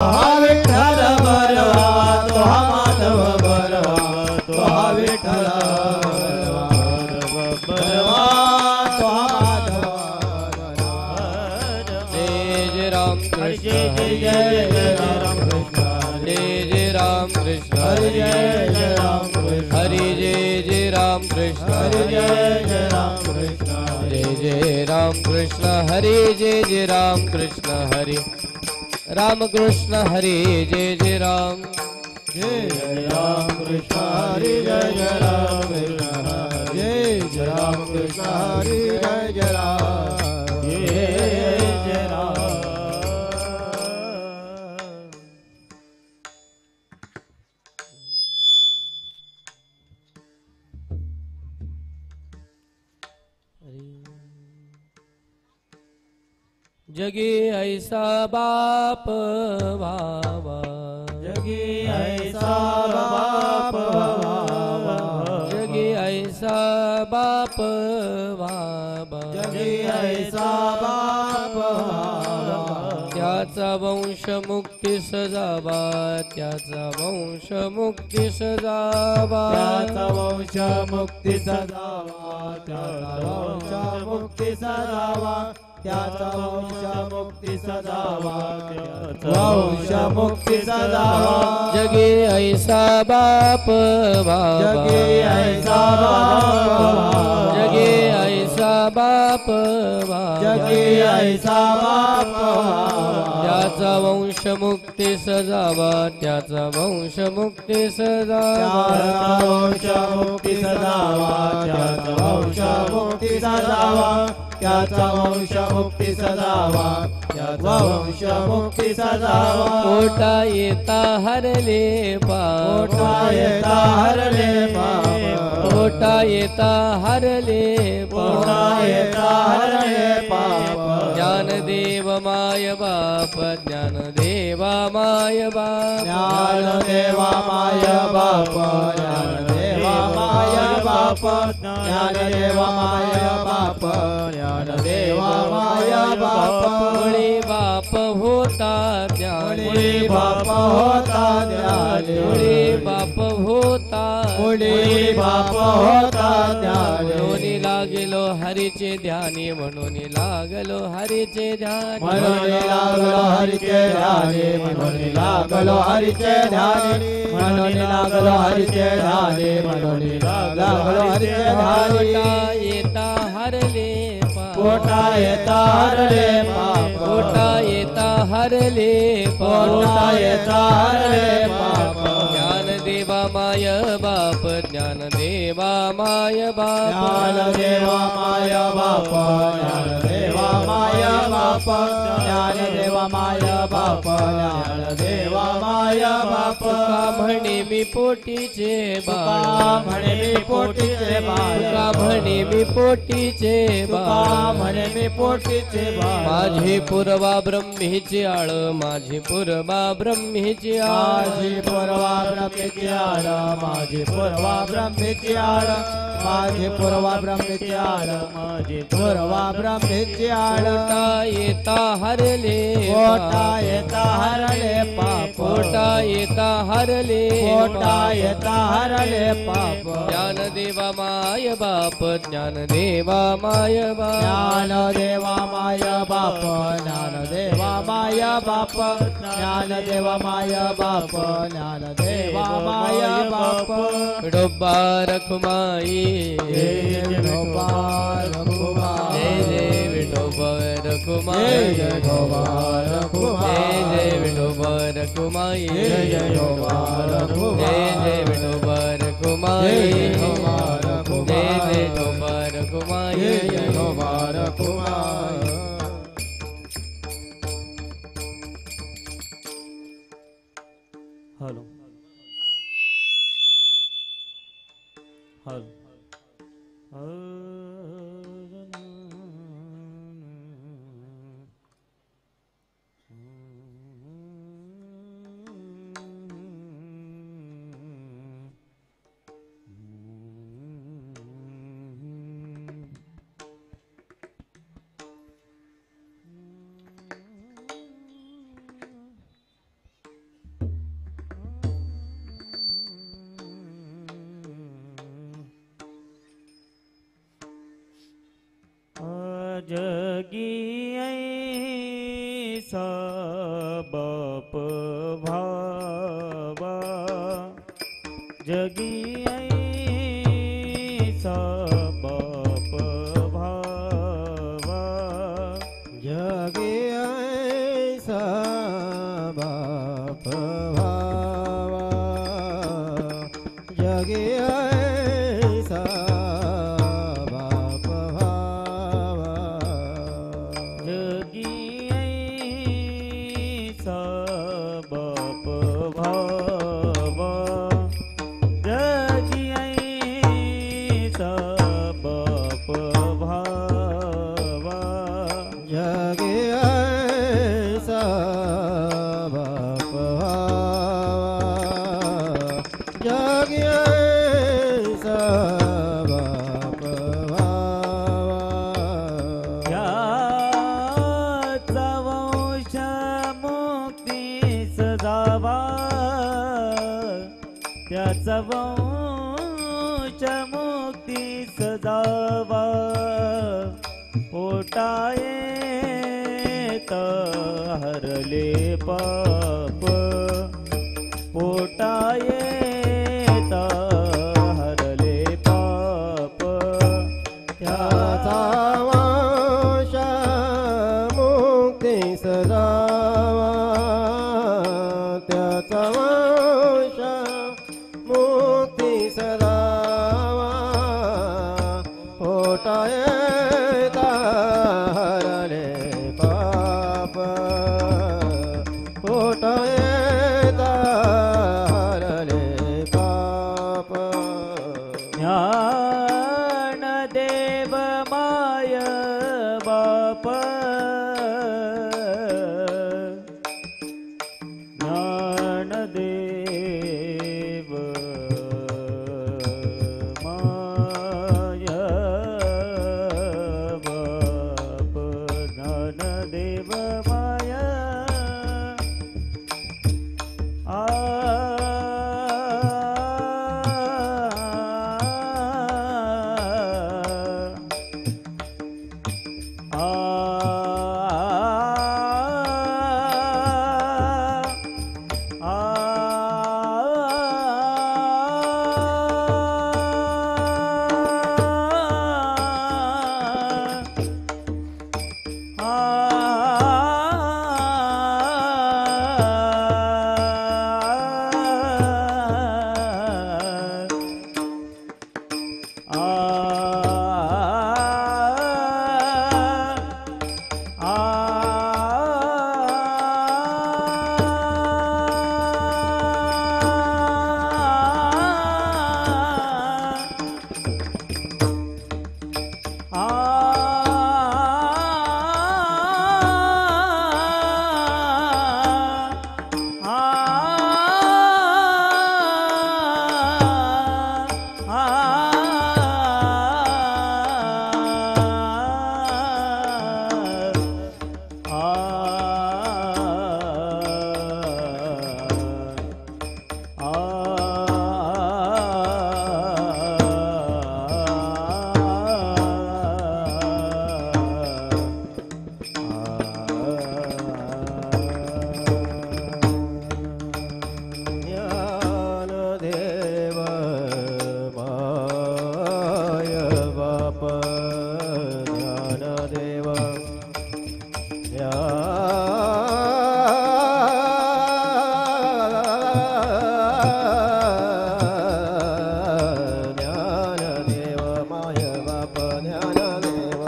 हा विठ्ठल बरवा तो हा माधव बरवा तो हा विठ्ठल बरवा तो हा माधव जय जय राम कृष्ण जय जय राम कृष्ण जय जय राम कृष्ण हरि जय जय राम कृष्ण हरि जय जय राम कृष्ण हरि जय जय राम कृष्ण जय जय राम कृष्ण हरि जय जय राम कृष्ण हरि राम कृष्ण हरि जय जय राम कृष्ण हरि जय जय राम कृष्ण जय जय राम कृष्ण हरि जय जय राम जय जय राम जगी ऐसा बाप भावा जगी ऐसा बाप भावा जगी ऐसा बाप भावा जगी ऐसा बाप भावा त्याचा वंश मुक्ती सजावा त्याचा वंश मुक्ती सजावा त्याचा वंश मुक्ती सजावा त्याचा वंश मुक्ती सजावा त्याचा वंश मुक्ती सजावा वंश मुक्ती सजावा जगी ऐसा बाप भावा जगी ऐसा बाप जगी ऐसा बाप भावा जगी ऐसा बाप त्याचा वंश मुक्ती सजावा त्याचा वंश मुक्ती सजावा त्याचा वंश मुक्ती सजावा त्याचा वंश मुक्ती सजावा त्याचा वंश मुक्ती सजावा त्याचा वंश मुक्ती सजावा पोटा येता हरले पाप पोटा येता हरले पाप पोटा येता हरले पोटा येता हरले पाप ज्ञानदेव माय बाप ज्ञानदेवा माय बाप ज्ञानदेवा माय बाप ज्ञानदेवा माय बाप ज्ञानदेवा माय बाप ज्ञानदेवा माय बाप मुळी बाप होता ज्ञान मुळी बाप होता ज्ञान मुळी बाप होता मुळी बाप होता ज्ञान म्हणून लागलो हरीचे ध्यानी म्हणून लागलो हरीचे ध्यान म्हणून लागलो हरीचे ध्यानी म्हणून लागलो हरीचे ध्यानी म्हणून लागलो हरीचे ध्यानी म्हणून लागलो हरीचे ध्यानी येता हरले पोटा येता हरले पाप पोटा येता हरले पोटा येता हरले पाप ज्ञानदेवा माय बाप ज्ञानदेवा माय बाप ज्ञानदेवा माय बाप ज्ञानदेवा माय बाप ज्ञानदेवा माय बाप ज्ञानदेवा माय बाप का म्हणे मी पोटीचे बाळ म्हणे मी पोटीचे बाळ का म्हणे मी पोटीचे बाळ म्हणे मी पोटीचे बाळ माझी पूर्वा ब्रह्मीची आळ माझी पूर्वा ब्रह्मीची आळ माझी पूर्वा ब्रह्मेची आळ माझी पूर्वा ब्रह्मेची आळ माझी पूर्वा ब्रह्मेची आळ माझी पूर्वा ब्रह्मेची आळ पोटा येता हरले पोटा येता हरले पाप पोटा येता हरले पोटा येता हरले पाप ज्ञानदेवा माय बाप ज्ञानदेवा माय बाप ज्ञानदेवा माय बाप ज्ञानदेवा माय बाप ज्ञानदेवा माय बाप ज्ञानदेवा माय बाप विठोबा रखुमाई जय जय विठोबा रखुमाई जय विठोबा जय जय विठोबा रखुमाई जय जय विठोबा जय जय विठोबा रखुमाई जय जय विठोबा रखुमाई जय विठोबा रखुमाई हॅलो हॅलो जगी ऐसा बाप भावा जगी ऐसा बाप भावा जगी ऐसा बाप भावा जगी ऐसा बाप भावा जगी ऐसा बाप भावा जगी ऐसा बाप भावा जगी ऐसा बाप भावा जगी ऐसा बाप भावा याचा वंश मुक्तीस जावा त्याचा वंश मुक्तीस जावा पोटायेत हरले पाप पोटायेत हरले पाप त्याचा वंश मुक्ती सदावा त्याचा वंश मुक्ती सदावा पोटायेता हरले पाप पोटायेता हरले पाप ज्ञानदेव माय बाप ज्ञानदेव माय बाप ज्ञानदेव माय ज्ञानदेव माय बाप ज्ञानदेव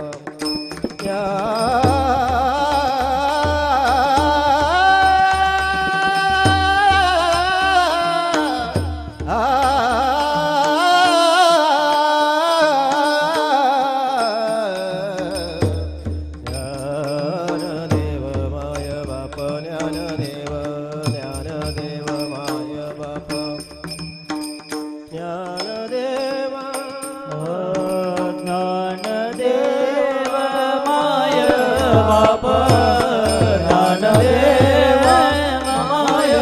ज्ञानदेव माय बाप ज्ञानदेव ज्ञानदेव माय बाप ज्ञानदेव ज्ञानदेव माय बाप ज्ञानदेव ज्ञानदेव माय बाप ज्ञानदेव माय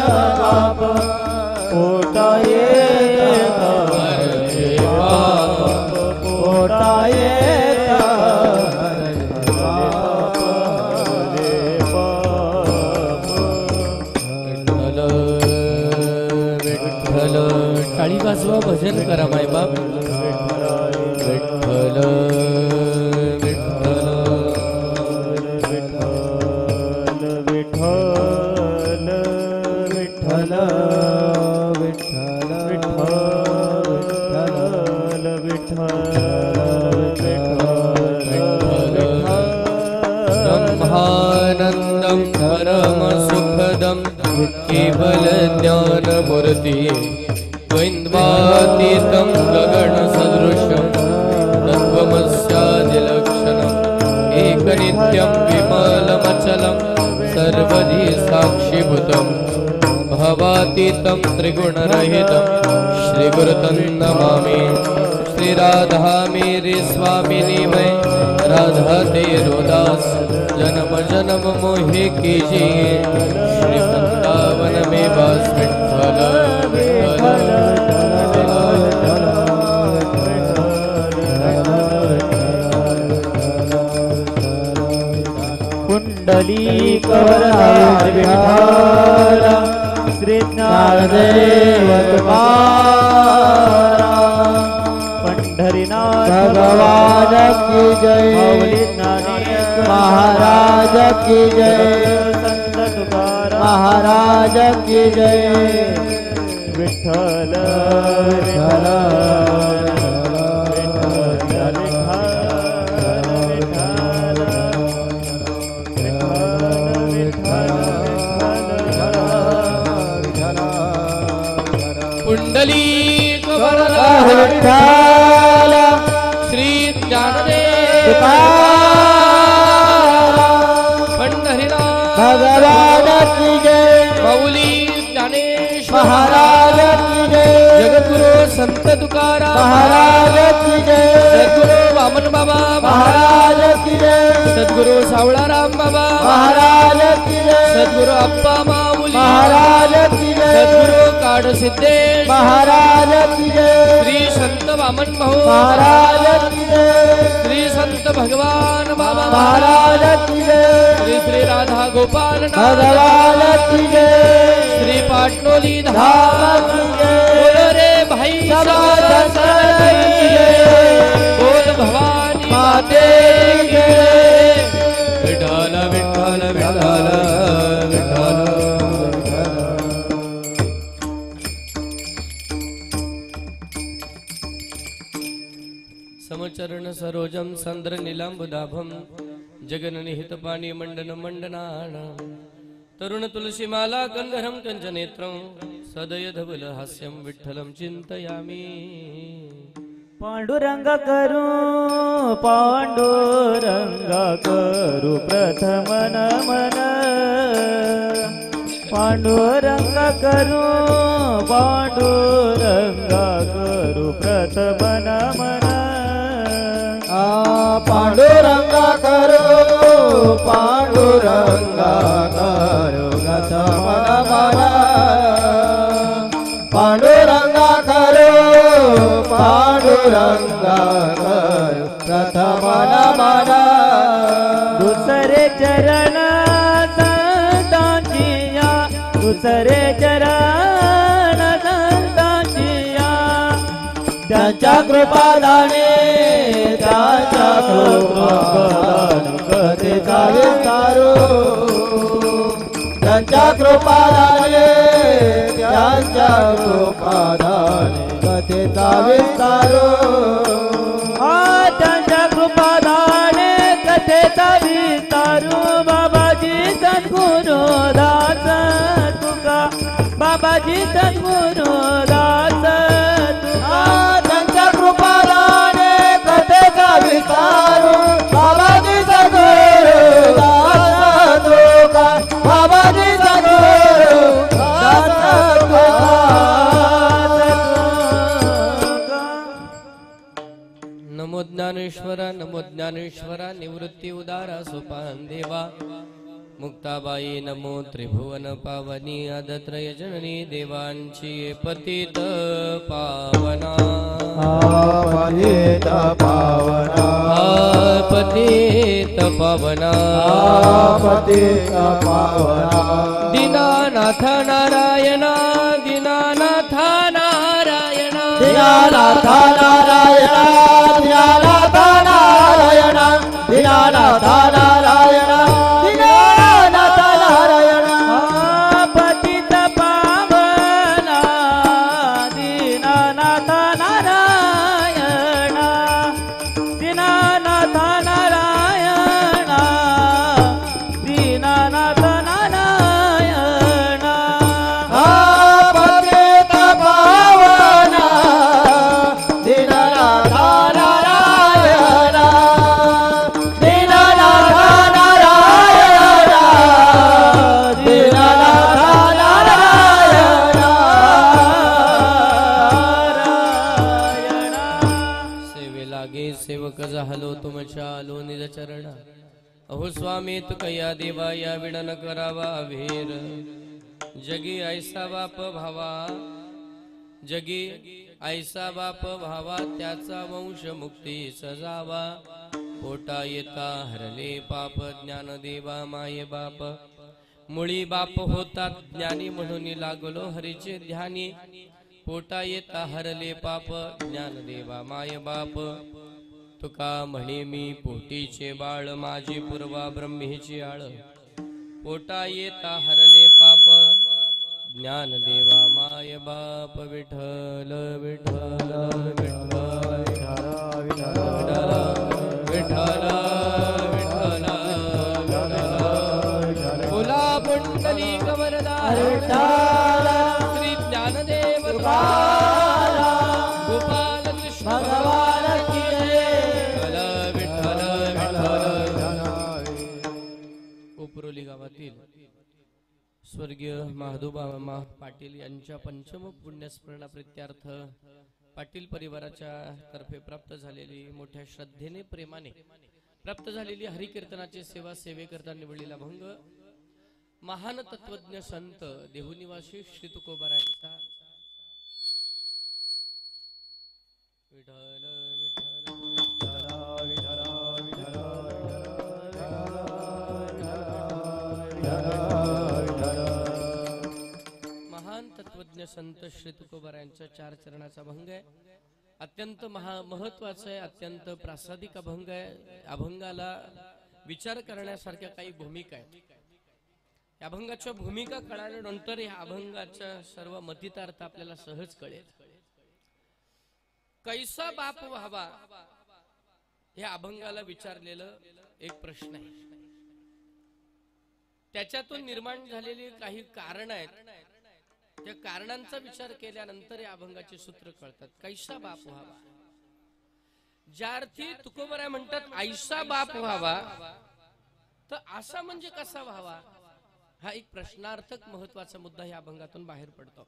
बाप पोटायेत हरले पाप पोटायेत हरले टाळी वाजवा भजन करा मायबाप विठ्ठल विठ्ठल विठ्ठल विठ्ठल ब्रह्मानन्दं परम सुखदं केवल ज्ञानमूर्ति द्वैन्वातीतं गगनसदृशं तत्त्वमस्यादिलक्षणम् एकनित्यं विमलमचलं सर्वधि साक्षिभूतं भवातीतं त्रिगुणरहितं श्रीगुरुतं नमामि। श्री राधा मेरे स्वामिनी मैं राधा तेरो दास जन्म जन्म मोहे कीजिए श्री वृंदावन में वास विठ्ठल विठ्ठल पुंडलीकवरदास विठ्ठल श्री ज्ञानदेव तुकाराम पंढरीनाथ भगवान की जय माऊली ज्ञानेश्वर महाराज की जय संत तुकाराम महाराज की जय विठ्ठल विठ्ठल पुंडलीक विठ्ठल श्री ज्ञानदेव पंढरीनाथ भगवान की जय माऊली ज्ञानेश्वर महाराज की जय जगद्गुरु संत तुकाराम महाराज की जय सद्गुरु वामन बाबा महाराज की जय सद्गुरु सावळाराम बाबा महाराज की जय सद्गुरु अप्पा माऊली महाराज की जय सद्गुरु काड सिद्धेश महाराज की जय श्री संत वामन भाऊ महाराज की जय श्री संत भगवान बाबा महाराज की जय श्री श्री राधा गोपाल नाथ भगवान की जय श्री पाटनोली धाम धाम की जय बोलो रे भाई समाज समाज की जय बोल भवानी माते की जय विठाल विठाल विठाल विठाल समचरण सरोजम संद्र नीलांबुदाभम जगननिहित पाणी मंडन मंडनान तरुण तुलसीमाला कंधरम कंचनेत्रं सदय धवल हास्यं विठ्ठलं चिंतयामि पांडुरंग करू पांडुरंग करू प्रथम नमन पांडुरंग करू पांडुरंग करू प्रथम नमन पांडुरंगा करो पांडुरंगा करो गतमन मना पांडुरंगा करो पांडुरंगा करो प्रथमन मना दुसरे चरण संतांचिया दुसरे चरण संतांचिया त्यांच्या कृपादाने त्यांच्या कृपादाने कथेचा विस्तारो त्यांच्या कृपादाने त्यांच्या कृपादाने कथेचा विस्तारो त्यांच्या कृपादाने कथेचा विस्तारू बाबाजी सद्गुरु दास तुका बाबाजी सद्गुरु दास तुका त्यांच्या कृपादाने कथेचा विस्तारो बाबाजी सद्गुरु दास तुका बाबाजी सद्गुरु दास तुका नमो ज्ञानेश्वरा निवृत्ती उदारा सोपान देवा मुक्ताबाई नमो त्रिभुवन पावनी आदत्रय जननी देवांची पतित पावना पतित पावना पतित पावना पतित पावना दीनानाथ नारायणा दीनानाथ नारायण दीनानाथ नारायण दीनानाथ नारायण दीनानाथ नारायण दीनानाथ नारायण पतित पावना दीनानाथ नारायण दीनानाथ नारायण दीनानाथ नारायण पतित पावना दीनानाथ नारायण दीनानाथ नारायण दीनानाथ नारायण सेवे लागे सेवक झालो तुमच्या आलो निज चरण अहो स्वामी तुकया देवा या विडन करावा भेर जगी ऐसा बाप भावा जगी ऐसा बाप भावा त्याचा वंश मुक्ती सजावा पोटा येता हरले पाप ज्ञान देवा माये बाप मुळी बाप होतात ज्ञानी म्हणून लागलो हरीचे ध्यानी पोटा येता हरले पाप ज्ञान देवा माय बाप तुका म्हणे मी पोटीचे बाळ माझी पूर्वा ब्रह्मेची आळ पोटा येता हरले पाप ज्ञान देवा माय बाप विठ्ठल विठ्ठल विठ्ठल विठ्ठल विठ्ठल विठ्ठल बोला पुंडली कवरदार श्री ज्ञानदेव गोपाल कृष्ण भगवान की विठ्ठल विठ्ठल उपरोली गावातील स्वर्गीय महादोबा पाटील यांच्या पंचम पुण्यस्मरणा प्रित्यार्थ पाटील परिवाराच्या तर्फे प्राप्त झालेली मोठ्या श्रद्धेने प्रेमाने प्राप्त झालेली हरिकीर्तनाची सेवा सेवेकरता निवडलेला भंग महान तत्वज्ञ संत देहुनिवासी श्री तुकोबारायांचा विठ्ठल महान तत्वज्ञ संत श्री तुकोबारायांच्या 4 चरणाचा भंग आहे. अत्यंत महत्वाचा आहे, अत्यंत प्रासादिक अभंग आहे. अभंगाला विचार करण्यासारख्या काही भूमिका आहेत. या अभंगाच्या भूमिका कळाल्यानंतर या अभंगाच्या सर्व मतितार्थ आपल्याला सहज कळेल. कैसा बाप व्हावा या अभंगाला विचारलेलं एक प्रश्न आहे. त्याच्यातून निर्माण झालेली काही कारण आहेत. त्या कारणांचा विचार केल्यानंतर या अभंगाचे सूत्र कळतात. कैसा बाप व्हावा, ज्या अर्थी तुकोबराय म्हणतात ऐसा बाप व्हावा, तर असा म्हणजे कसा व्हावा हा एक प्रश्नार्थक महत्वाचा मुद्दा या अभंगातून बाहेर पडतो.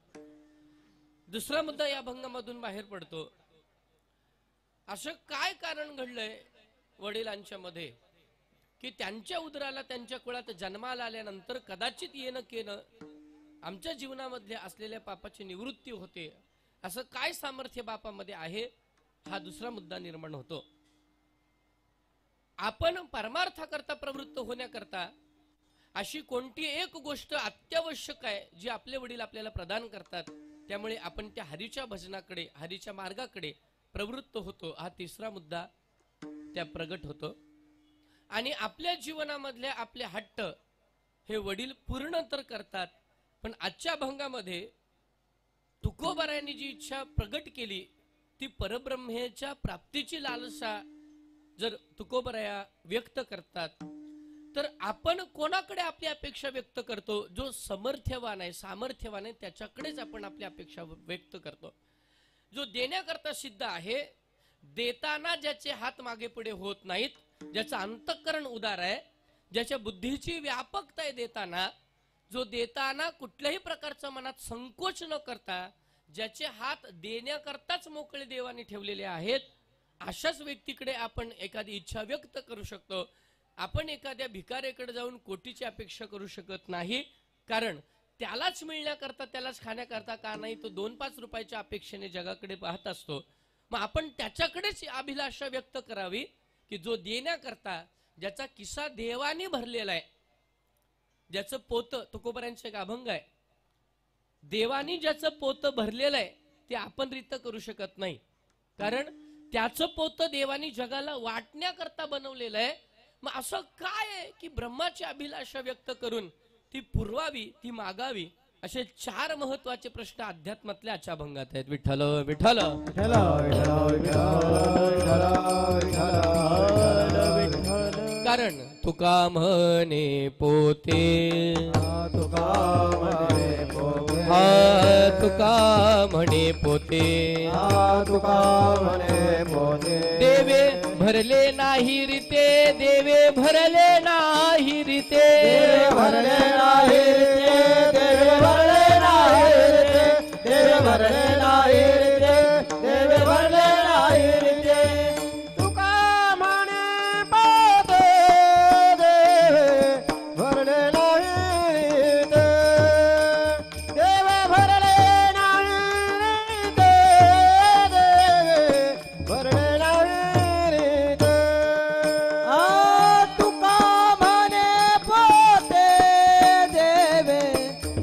दुसरा मुद्दा या अभंगामधून बाहेर पडतो, असं काय कारण घडलंय वडिलांच्या मध्ये की त्यांच्या उदराला त्यांच्या कुळात जन्माला आल्यानंतर कदाचित येणं केलं आमच्या जीवनामध्ये असलेल्या पापाची निवृत्ती होते. असं काय सामर्थ्य बापामध्ये आहे हा दुसरा मुद्दा निर्माण होतो. आपण परमार्थाकरता प्रवृत्त होण्याकरता अशी कोणती एक गोष्ट अत्यावश्यक आहे जी आपले वडील आपल्याला प्रदान करतात, त्यामुळे आपण त्या हरीच्या भजनाकडे हरीच्या मार्गाकडे प्रवृत्त होतो. हा तिसरा मुद्दा त्या प्रगट होतो. आणि आपल्या जीवनामधले आपले हट्ट हे वडील पूर्ण तर करतात, पण आजच्या अभंगामध्ये तुकोबारायांनी जी इच्छा प्रगट केली ती परब्रह्मेच्या प्राप्तीची लालसा जर तुकोबाराया व्यक्त करतात, तर आपण कोणाकडे आपली अपेक्षा व्यक्त करतो? जो समर्थ्यवान आहे, सामर्थ्यवान आहे, त्याच्याकडेच आपण आपली अपेक्षा व्यक्त करतो. जो देण्याकरता सिद्ध आहे, देताना ज्याचे हात मागे पुढे होत नाहीत, ज्याचं अंतःकरण उदार आहे, ज्याच्या बुद्धीची व्यापकता आहे देताना, जो देताना कुठल्याही प्रकारचा मनात संकोच न करता ज्याचे हात देण्याकरताच मोकळे देवाने ठेवलेले आहेत, अशाच व्यक्तीकडे आपण एखादी इच्छा व्यक्त करू शकतो. आपण एखाद्या भिकाऱ्याकडे जाऊन कोटीची अपेक्षा करू शकत नाही, कारण त्यालाच मिळण्याकरता त्यालाच खाण्याकरता का नाही, तो 2-5 रुपयाच्या अपेक्षेने जगाकडे पाहत असतो. मग आपण त्याच्याकडेच अभिलाषा व्यक्त करावी की जो देण्याकरता ज्याचा किस्सा देवाने भरलेला आहे, ज्याचं पोत तुकोबारायांचं एक अभंग आहे, देवानी ज्याचं पोत भरलेलं आहे ते आपण रित करू शकत नाही, कारण त्याचं पोतं देवानी जगाला वाटण्याकरता बनवलेलं आहे. मग असं काय आहे की ब्रह्माची अभिलाषा व्यक्त करून ती पुरवावी, ती मागावी, असे 4 महत्वाचे प्रश्न अध्यात्मातल्या आजच्या अभंगात आहेत. विठ्ठल विठ्ठल विठ्ठल विठ्ठल कारण तुका म्हणे पोते, तुका म्हणे पोते, तुका म्हणे पोते, तुका म्हणे पोते. देवे भरले नाही रिते, देवे भरले नाही रिते, देवे भरले नाही रे, देवे भरले नाही रे, देवे भरले नाही रे, देवे भरले नाही रे. तुका म्हणे पोते, देवे भरले नाही रे, देवे भरले नाही रे, देवे भरले नाही रे. तुका म्हणे पोते, देवे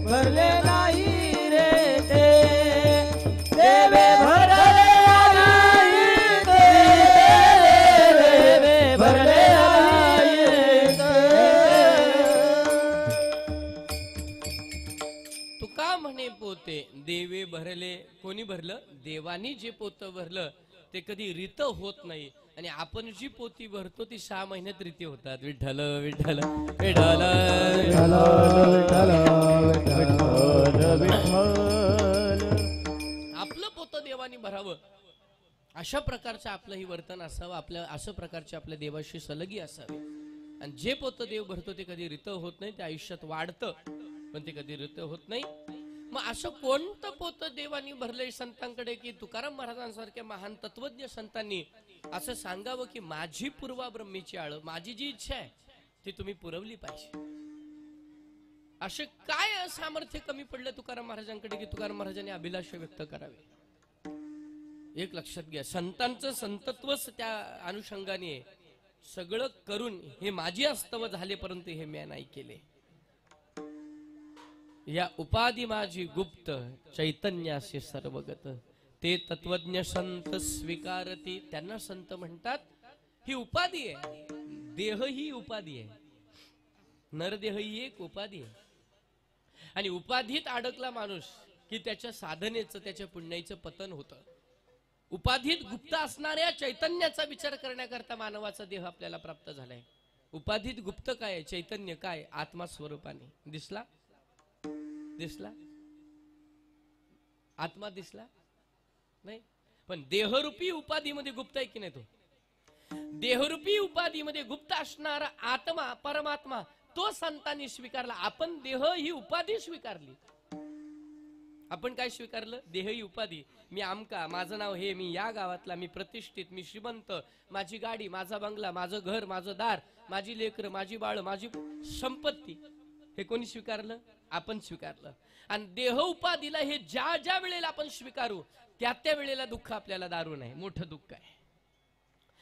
भरले नाही रे, देवे भरले नाही रे, देवे भरले नाही रे. तुका म्हणे पोते, देवे भरले. कोणी भरलं? देवानी जे पोतं भरलं ते कधी रित होत नाही, आणि आपण जी पोती भरतो ती 6 महिन्यात रीती होतात. विठ्ठल विठ्ठल विठ्ठल आपलं पोतं देवानी भरावं, अशा प्रकारचं आपलंही वर्तन असावं, आपल्या अशा प्रकारचे आपल्या देवाशी सलगी असावे. आणि जे पोतं देव भरतो ते कधी रित होत नाही, ते आयुष्यात वाढतं, पण ते कधी रित होत नाही. मग असं कोणतं पोतं देवानी भरलंय संतांकडे की तुकाराम महाराजांसारख्या महान तत्वज्ञ संतांनी असं सांगावं की माझी पूर्वा ब्रह्मीची आळ, माझी जी इच्छा आहे ती तुम्ही पुरवली पाहिजे. असे काय सामर्थ्य कमी पडलं तुकाराम महाराजांकडे की तुकाराम महाराजांनी अभिलाषा व्यक्त करावी? एक लक्षात घ्या, संतांचं संतत्वच त्या अनुषंगाने आहे. सगळं करून हे माझी अस्तव झाले, परंतु हे मी नाही केले. या उपाधी माझी गुप्त, चैतन्याशी सर्वगत, ते तत्वज्ञ संत स्वीकारती. त्यांना संत म्हणतात. ही उपाधी आहे, देह ही उपाधी आहे, नरदेह ही एक उपाधी आहे. आणि उपाधीत अडकला माणूस की त्याच्या साधनेचं, त्याच्या पुण्याचं पतन होतं. उपाधीत गुप्त असणाऱ्या चैतन्याचा विचार करण्याकरता मानवाचा देह आपल्याला प्राप्त झालाय. उपाधीत गुप्त काय आहे? चैतन्य काय? आत्मा स्वरूपाने दिसला, दिसला आत्मा दिसला नाही, पण देहरूपी उपाधीमध्ये गुप्त आहे की नाही? तो देहरूपी उपाधीमध्ये गुप्त असणारा आत्मा परमात्मा तो संतांनी स्वीकारला. आपण देह ही उपाधी स्वीकारली. आपण काय स्वीकारलं? देह ही उपाधी. मी आमका, माझं नाव हे, मी या गावातला, मी प्रतिष्ठित, मी श्रीमंत, माझी गाडी, माझा बंगला, माझं घर, माझं दार, माझी लेकरं, माझी बाळ, माझी संपत्ती, हे कोणी स्वीकारलं? आपण स्वीकारलं. आणि देह उपाधीला हे ज्या ज्या वेळेला आपण स्वीकारू त्या त्या वेळेला दुःख आपल्याला दारुण आहे, मोठं दुःख आहे.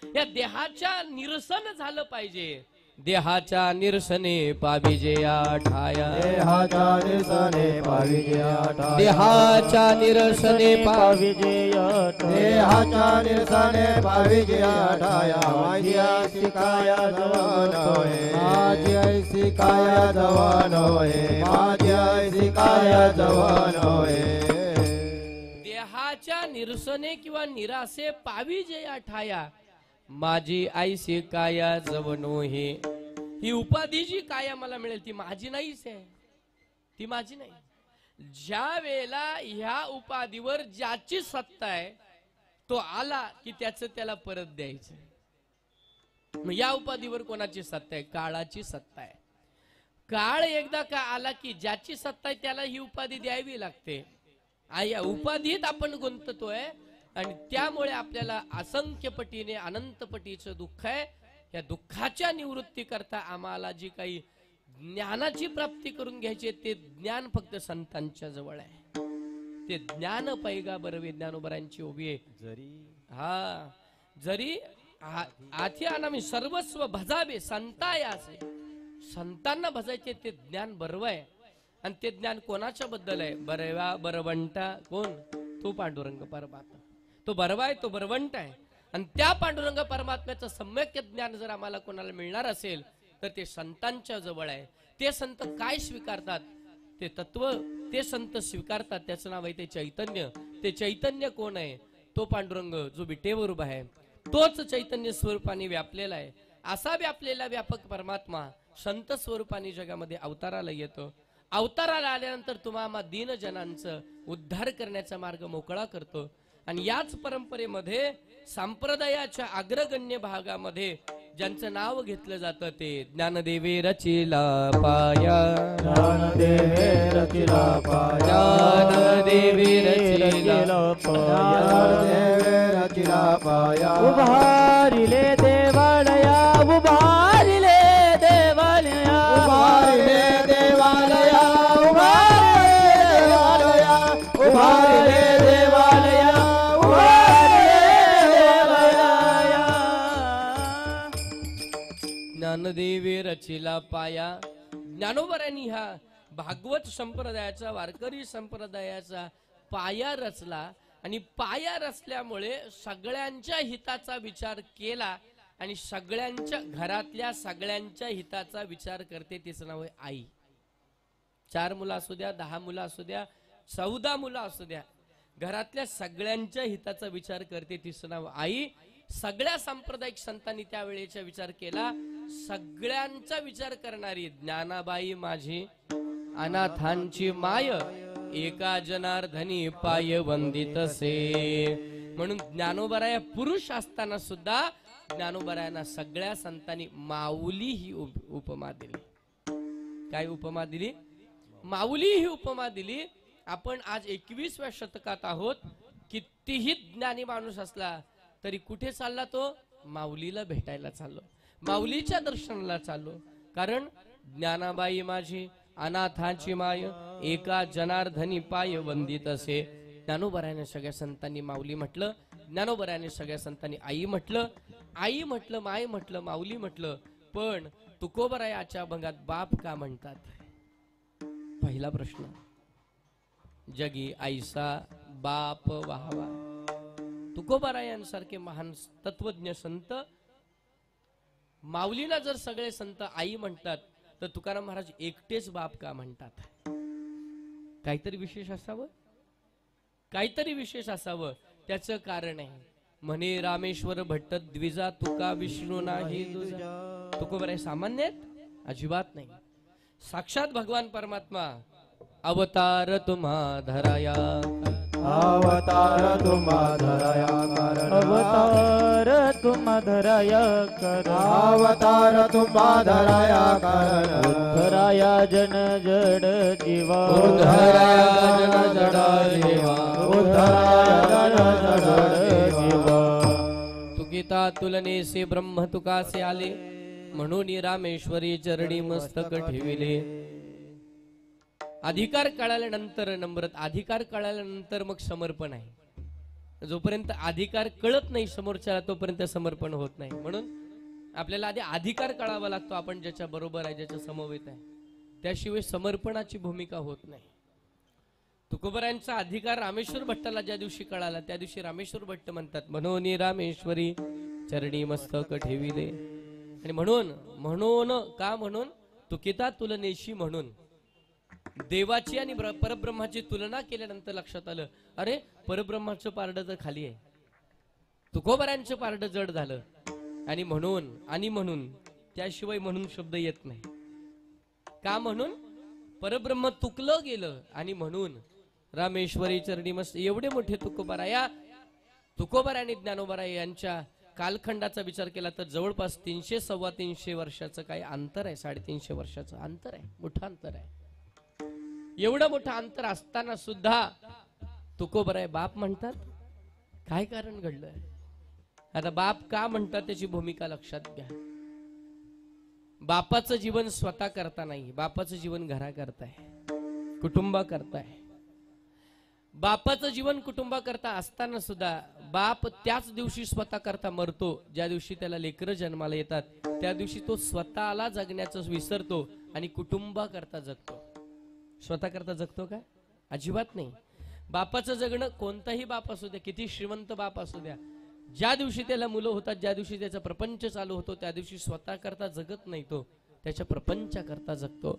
या देहाच्या निरसन झालं पाहिजे. देहाच्या निरसने पाविजे आठाया, देहाच्या निरसने पाविजे आठाया, देहाच्या निरसने पाविजे आठाया, देहाच्या निरसने पाविजे आठाया. माझी ऐसी काया जवान होय, माझी ऐसी काया जवान होय, माझी ऐसी काया जवान होय. देहाच्या निरसने किंवा निरासे पाविजे आठाया, माझी आईसी काया जवनो हे. ही उपाधी जी काया मला मिळेल ती माझी नाहीच आहे, ती माझी नाही. ज्या वेळेला ह्या उपाधीवर ज्याची सत्ता आहे तो आला की त्याचं त्याला परत द्यायचं. मग या उपाधीवर कोणाची सत्ता आहे? काळाची सत्ता आहे. काळ एकदा का आला की ज्याची सत्ता आहे त्याला ही उपाधी द्यावी लागते. या उपाधीत आपण गुंततोय आणि त्यामुळे आपल्याला असंख्य पटीने अनंत पटीचं दुःख आहे. या दुःखाच्या निवृत्ती करता आम्हाला जी काही ज्ञानाची प्राप्ती करून घ्यायची ते ज्ञान फक्त संतांच्या जवळ आहे. ते ज्ञान पैगाबर ज्ञानोबरांची उभी आहे. जरी आथी अनामी सर्वस्व भजावे संतायाचे, संतांना भजायचे ते ज्ञान बरव आहे. आणि ते ज्ञान कोणाच्या बद्दल आहे? बरवा बरवंटा कोण? तो पांडुरंग परमात्मा. तो बरवा आहे, तो बरवंट आहे. आणि त्या पांडुरंग परमात्म्याचं सम्यक ज्ञान जर आम्हाला कोणाला मिळणार असेल तर ते संतांच्या जवळ आहे. ते संत काय स्वीकारतात, ते तत्व ते संत स्वीकारतात. त्याचं नाव आहे ते चैतन्य. ते चैतन्य कोण आहे? तो पांडुरंग जो विटेवर उभा आहे, तोच चैतन्य स्वरूपाने व्यापलेला आहे. असा व्यापलेला व्यापक परमात्मा संत स्वरूपाने जगामध्ये अवताराला येतो. अवताराला आल्यानंतर तुम्हा दीन जनांचं उद्धार करण्याचा मार्ग मोकळा करतो. आणि याच परंपरेमध्ये संप्रदायाच्या अग्रगण्य भागामध्ये ज्यांचं नाव घेतलं जातं ते ज्ञानदेवे रचिला पाया, ज्ञानदेवे रचिला पाया, ज्ञानदेवे रचिला पाया, ज्ञानदेवे रचिला पाया. उभारिले देवालया, उभारिले देवालया, उभारिले देवालया, उभारिले देवालया, उभारिले देवालया, ज्ञानदेवे रचिला पाया. ज्ञानोबरांनी हा भागवत संप्रदायाचा, वारकरी संप्रदायाचा पाया रचला. आणि पाया रचल्यामुळे सगळ्यांच्या हिताचा विचार केला. आणि सगळ्यांच्या घरातल्या सगळ्यांच्या हिताचा विचार करते. तिचं नाव आहे आई. 4 मुलं असू द्या, 10 मुलं असू द्या, 14 मुलं असू द्या, घरातल्या सगळ्यांच्या हिताचा विचार करते. तिचं नाव आई. सगळ्या सांप्रदायिक संतांनी त्यावेळेचा विचार केला. सगळ्यांचा विचार करणारी ज्ञानाबाई माझी, अनाथांची माय, एका जनार्दनी पाय वंदितसे. म्हणून ज्ञानोबराया पुरुष असताना सुद्धा ज्ञानोबरायांना सगळ्या संतांनी माऊली ही उपमा दिली. काय उपमा दिली? माऊली ही उपमा दिली. आपण आज 21व्या शतकात आहोत. कितीही ज्ञानी माणूस असला तरी कुठे चालला तो? माऊलीला भेटायला चाललो, माऊलीच्या दर्शनाला चाललो. कारण ज्ञानाबाई माझी, अनाथांची माय, एका जनार्दनी पाय वंदित असे. ज्ञानोबरायाने सगळ्या संतांनी माऊली म्हटलं, ज्ञानोबरायाने सगळ्या संतांनी आई म्हटलं. आई म्हटलं, माय म्हटलं, माऊली म्हटलं. पण तुकोबरायाच्या अभंगात बाप का म्हणतात? पहिला प्रश्न. जगी ऐसा बाप व्हावा. तुकोबरायांसारखे महान तत्वज्ञ संत माऊलीला जर सगळे संत आई म्हणतात तर तुकाराम महाराज एकटेच बाप का म्हणतात? काहीतरी विशेष असावं, काहीतरी विशेष असावं. त्याचं कारण आहे. म्हणे रामेश्वर भट्ट द्विजा, तुका विष्णू नाही दुजा. तुकोबराय सामान्य आहेत? अजिबात नाही. साक्षात भगवान परमात्मा अवतार तुम्हा धराया, अवतार तुम्हा धराया कारण, अवतार तुम्हा धराया कारण, अवतार तुम्हा धराया कारण, उद्धराया जन जड जीवा, उद्धराया जन जड जीवा, उद्धराया जन जड जीवा. तुकिता तुलनेसे ब्रह्म तुकासे आले, म्हणून रामेश्वरी चरणी मस्तक ठेविले. अधिकार कळाल्यानंतर नम्रत, अधिकार कळाल्यानंतर मग समर्पण आहे. जोपर्यंत अधिकार कळत नाही समोरच्याला तोपर्यंत समर्पण होत नाही. म्हणून आपल्याला आधी अधिकार कळावा लागतो. आपण ज्याच्या बरोबर आहे, ज्याच्या समवेत आहे, त्याशिवाय समर्पणाची भूमिका होत नाही. तुकोबरायांचा अधिकार रामेश्वर भट्टाला ज्या दिवशी कळाला त्या दिवशी रामेश्वर भट्ट म्हणतात, म्हणून रामेश्वरी चरणी मस्तक ठेविले. आणि म्हणून का? म्हणून तुकिता तुलनेशी, म्हणून देवाची आणि परब्रह्माची तुलना केल्यानंतर लक्षात आलं, अरे परब्रह्माचं पारड तर खाली आहे, तुकोबरायांचं पारड जड झालं. आणि म्हणून त्याशिवाय म्हणून शब्द येत नाही. का? म्हणून परब्रह्म तुकलं गेलं. आणि म्हणून रामेश्वरी चरणी मस्त. एवढे मोठे तुकोबराय आणि ज्ञानोबराय यांच्या कालखंडाचा विचार केला तर जवळपास 300-325 वर्षाचं काही अंतर आहे. 350 वर्षाचं अंतर आहे. मोठं अंतर आहे. एवढं मोठं अंतर असताना सुद्धा तुकोबराय बाप म्हणतात. काय कारण घडलंय? आता बाप का म्हणतात त्याची भूमिका लक्षात घ्या. बापाचं जीवन स्वतः करता नाही, बापाचं जीवन घरा करताय, कुटुंबा करताय. बापाचं जीवन कुटुंबा करता असताना सुद्धा बाप त्याच दिवशी स्वतः करता मरतो. ज्या दिवशी त्याला लेकरं जन्माला येतात त्या दिवशी तो स्वतःला जगण्याचं विसरतो आणि कुटुंबा करता जगतो. स्वतः करता जगतो का? अजिबात नाही. बापाचं जगणं, कोणताही बाप असू द्या, किती श्रीमंत बाप असू द्या, ज्या दिवशी त्याला मुलं होतात, ज्या दिवशी त्याचा प्रपंच चालू होतो, त्या दिवशी स्वतः करता जगत नाही, तो त्याच्या प्रपंचा करता जगतो.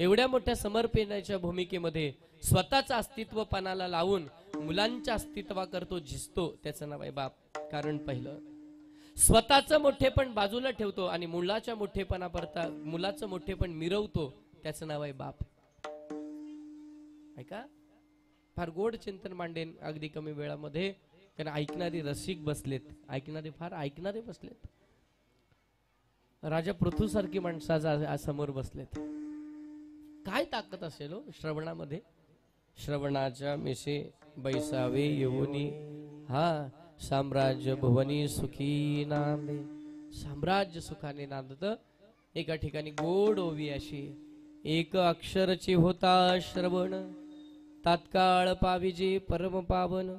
एवढ्या मोठ्या समर्पणाच्या भूमिकेमध्ये स्वतःचं अस्तित्व पणाला लावून मुलांच्या अस्तित्वा करतो, झिजतो, त्याचं नाव आहे बाप. कारण पहिलं स्वतःचं मोठेपण बाजूला ठेवतो आणि मुलाच्या मोठेपणाकरता मुलाचं मोठेपण मिरवतो, त्याचं नाव आहे बाप. ऐका, फार गोड चिंतन मांडेन अगदी कमी वेळामध्ये, कारण ऐकणारे रसिक बसलेत, ऐकणारे फार ऐकणारे बसलेत. राजा पृथ्वीसारखी माणसाचा समोर बसलेत. काय ताकद असेल हो श्रवणामध्ये. श्रवणाच्या मिसे बैसावे येऊनी, हा साम्राज्य भुवनी सुखी नांदे. साम्राज्य सुखाने नांदत. एका ठिकाणी गोड ओवी अशी, एक अक्षरची होता श्रवण, तात्काळ पाविजे परम पावन,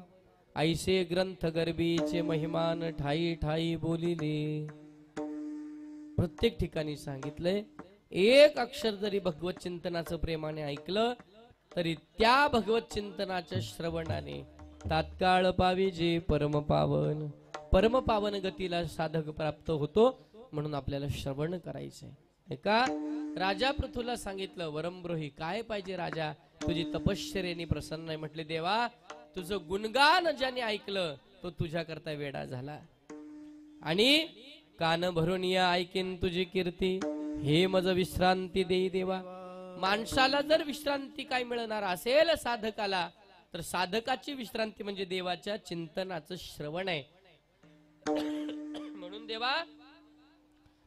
ऐसे ग्रंथ गर्भीचे महिमान ठाई ठाई बोलिले. प्रत्येक ठिकाणी सांगितलंय, एक अक्षर जरी भगवत चिंतनाचं प्रेमाने ऐकलं तरी त्या भगवत चिंतनाच्या श्रवणाने तात्काळ पाविजे परम पावन. परम पावन गतीला साधक प्राप्त होतो, म्हणून आपल्याला श्रवण करायचंय. का राजा पृथ्वीला सांगितलं, वरंब्रोही काय पाहिजे राजा, तुझी तपश्चर्येने प्रसन्न आहे. म्हटले देवा, तुझं गुणगान ज्याने ऐकलं तो तुझ्या करता वेडा झाला, आणि कान भरून या ऐकीन तुझी कीर्ती, हे मज विश्रांती देई देवा. माणसाला जर विश्रांती काय मिळणार असेल साधकाला, तर साधकाची विश्रांती म्हणजे देवाच्या चिंतनाचं श्रवण आहे. म्हणून देवा,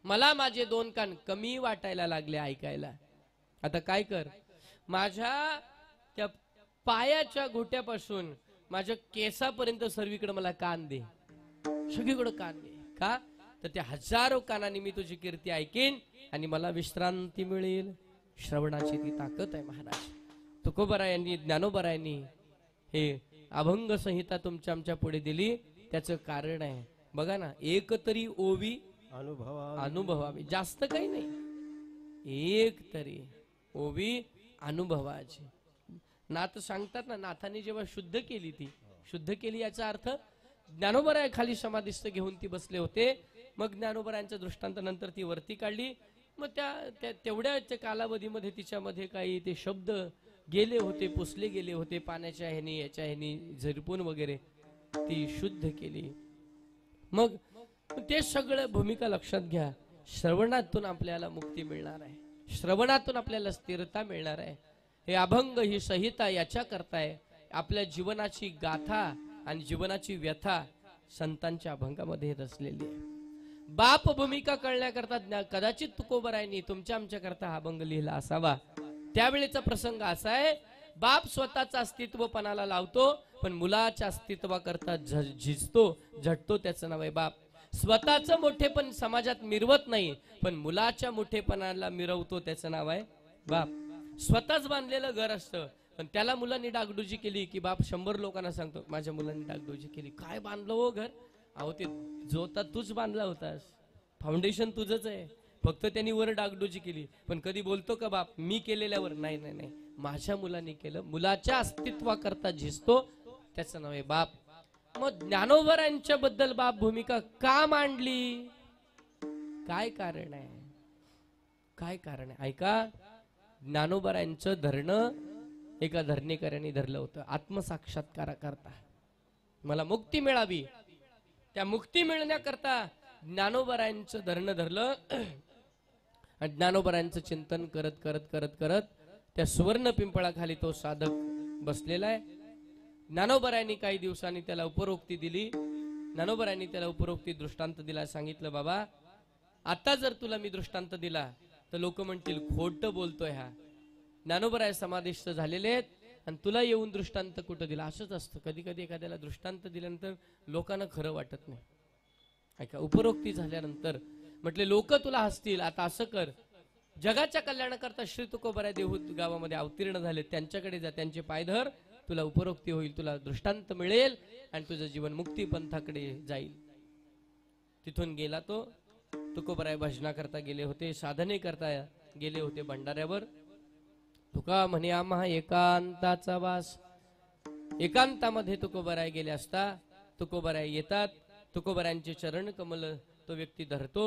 मला माझे दोन कान कमी वाटायला लागले ऐकायला. आता काय कर, माझ्या त्या पायाच्या घोट्यापासून माझ्या केसापर्यंत सर्वीकडे मला कान दे, सगळीकडे कान दे. का तर त्या हजारो कानांनी मी तुझी कीर्ती ऐकेन आणि मला विश्रांती मिळेल. श्रवणाची ती ताकद आहे महाराज. तुकोबरायांनी, ज्ञानोबरायांनी हे अभंग संहिता तुमच्या आमच्या पुढे दिली, त्याचं कारण आहे. बघा ना, एक तरी ओवी अनुभवावी, जास्त काही नाही, एक तरी ओवी अनुभवाची. नाथ सांगतात ना, नाथाने जेव्हा शुद्ध केली, ती शुद्ध केली याचा अर्थ ज्ञानोबराय खाली समाधिस्थ घेऊन ती बसले होते. मग ज्ञानोबरायांच्या दृष्टांत नंतर ती वरती काढली. मग त्या तेवढ्या कालावधीमध्ये तिच्यामध्ये काही ते शब्द गेले होते, पुसले गेले होते पाण्याच्या ह्यानी, याच्या ह्यानी झिरपून वगैरे ती शुद्ध केली. मग ते सगळं भूमिका लक्षात घ्या. श्रवणातून आपल्याला मुक्ती मिळणार आहे, श्रवणातून आपल्याला स्थिरता मिळणार आहे. हे अभंग, ही संहिता याच्या करताय आपल्या जीवनाची गाथा आणि जीवनाची व्यथा संतांच्या अभंगामध्ये रचलेली आहे. बाप भूमिका कळण्याकरता कदाचित तुकोबरायांनी तुमच्या आमच्या करता हा अभंग लिहिला असावा. त्यावेळेचा प्रसंग असा आहे, बाप स्वतःचा अस्तित्व पणाला लावतो, पण मुलाच्या अस्तित्वाकरता झिजतो, झटतो, त्याचं नाव आहे बाप. स्वतःचं मोठेपण समाजात मिरवत नाही, पण मुलाच्या मोठेपणाला मिरवतो, त्याचं नाव आहे बाप. स्वतःच बांधलेलं घर असतं, पण त्याला मुलांनी डागडुजी केली की बाप 100 लोकांना सांगतो, माझ्या मुलांनी डागडुजी केली. काय बांधलं हो घर? अहो ते जोता तूच बांधला होतास, फाउंडेशन तुझंच आहे, फक्त त्यांनी वर डागडुजी केली. पण कधी बोलतो का बाप मी केलेल्यावर? नाही नाही नाही, माझ्या मुलांनी केलं. मुलाच्या अस्तित्वाकरता झिजतो, त्याचं नाव आहे बाप. मग ज्ञानोबरांच्या बद्दल बाप भूमिका का मांडली? काय कारण आहे? काय कारण आहे? ऐका, ज्ञानोबरांचं धरणं एका धरणेकरांनी धरलं होतं आत्मसाक्षात्कारा करता. मला मुक्ती मिळावी, त्या मुक्ती मिळण्याकरता ज्ञानोबरांचं धरणं धरलं. आणि ज्ञानोबरांचं चिंतन करत करत करत करत त्या सुवर्ण पिंपळाखाली तो साधक बसलेला आहे. ज्ञानोबरांनी काही दिवसांनी त्याला उपरोक्ती दिली. ज्ञानोबरांनी त्याला उपरोक्ती दृष्टांत दिला. सांगितलं, बाबा आता जर तुला मी दृष्टांत दिला तर लोक म्हणतील खोटं बोलतोय हा. ज्ञानोबराय समाधिस्थ झालेले आहेत आणि तुला येऊन दृष्टांत कुठं दिला? असंच असतं, कधी कधी एखाद्याला दृष्टांत दिल्यानंतर लोकांना खरं वाटत नाही. ऐका, उपरोक्ती झाल्यानंतर म्हटले लोक तुला हसतील, आता असं कर, जगाच्या कल्याणाकरता श्री तुकोबराय देहूत गावामध्ये अवतीर्ण झाले, त्यांच्याकडे जा, त्यांचे पाय धर, तुला उपरोक्ती होईल, तुला दृष्टांत मिळेल आणि तुझं जीवन मुक्ती पंथाकडे जाईल. तिथून गेला तो. तुकोबराय भजना करता गेले होते, साधने करता गेले होते भंडाऱ्यावर. तुका म्हणे आम्हा एकांताचा वास, एकांतामध्ये तुकोबराय गेले असता तुकोबराय येतात. तुकोबरायांचे चरण कमल तो व्यक्ती धरतो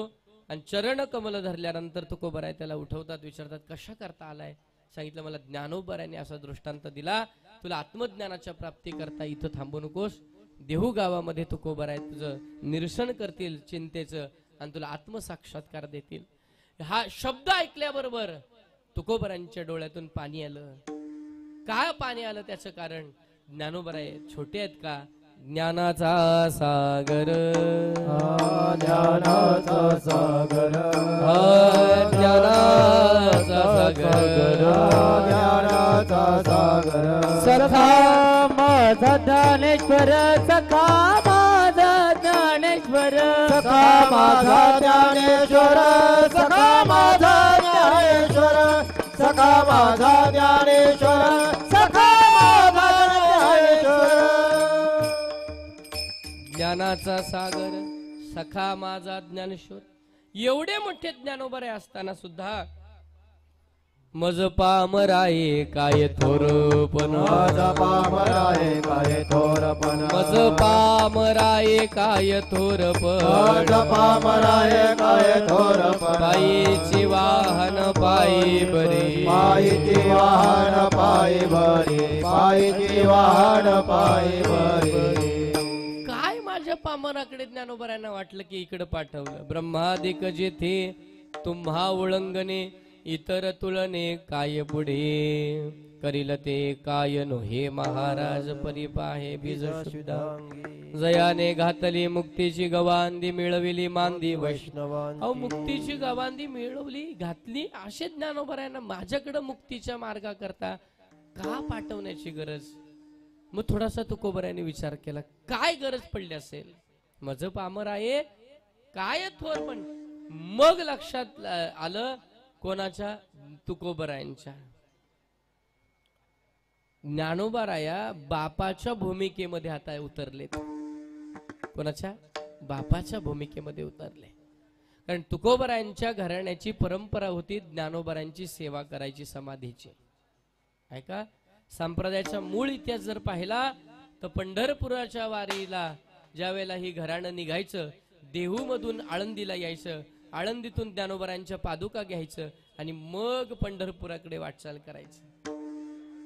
आणि चरण कमल धरल्यानंतर तुकोबराय त्याला उठवतात, विचारतात कशा करता आलाय. सांगितलं मला ज्ञानोबरायाने असा दृष्टांत दिला, तुला आत्मज्ञानाच्या प्राप्ती करता इथं थांबू नकोस. देहू गावामध्ये तुकोबराय तुझं निरसन करतील चिंतेचं आणि तुला आत्मसाक्षात्कार देतील. हा शब्द ऐकल्याबरोबर तुकोबरायांच्या डोळ्यातून पाणी आलं. काय पाणी आलं त्याचं कारण, ज्ञानोबराय छोटे आहेत का, ज्ञानाचा सागर ज्ञानाचा सागर ज्ञानाचा सागर ज्ञानाचा सागर सखा माझा ज्ञानेश्वर सखा माझा ज्ञानेश्वर सखा माझा ज्ञानेश्वर सखा माझा ज्ञानेश्वर सखा माझा ज्ञानेश्वर सखा माझा ज्ञानेश्वर. ज्ञानाचा सागर सखा माझा ज्ञानेश्वर. एवढे मोठे ज्ञानोबराय असताना सुद्धा मज पामराये काय थोरपण मज पामराये काय थोरपण मज पामराये काय थोरपण मज पामराये काय थोरपण पायीची वाहन पायी बरे पायीची वाहन पायी बरे पायीची वाहन पायी बरे. काय माझ्या पामराकडे ज्ञानोबरायांना वाटलं की इकडे पाठवलं. ब्रह्मादिक जेथे तुम्हा उळंगणे इतर तुलने काय पुढे करील ते काय नो हे महाराज परिपाहे बीज शुद्ध जयाने घातली मुक्तीची गवांदी मिळविली मांदी वैष्णवांची. अहो मुक्तीची गवांदी मिळवली घातली असे ज्ञानोबरायांना माझ्याकडे मुक्तीच्या मार्गाकरता का पाठवण्याची गरज. मग थोडासा तुकोबरायाने विचार केला काय गरज पडली असेल. मज पामराये काय थोर पण मग लक्षात आलं कोणाच्या, तुकोबरायांच्या. ज्ञानोबराया बापाच्या भूमिकेमध्ये आता उतरलेत. कोणाच्या, बापाच्या भूमिकेमध्ये उतरले. कारण तुकोबरायांच्या घराण्याची परंपरा होती ज्ञानोबरायांची सेवा करायची समाधीची. ऐका, संप्रदायाचा मूळ इतिहास जर पाहिला तर पंढरपुराच्या वारीला ज्या वेळेला ही घराणं निघायचं, देहू मधून आळंदीला यायचं, आळंदीतून ज्ञानोबरायांच्या पादुका घ्यायचं आणि मग पंढरपुराकडे वाटचाल करायचं.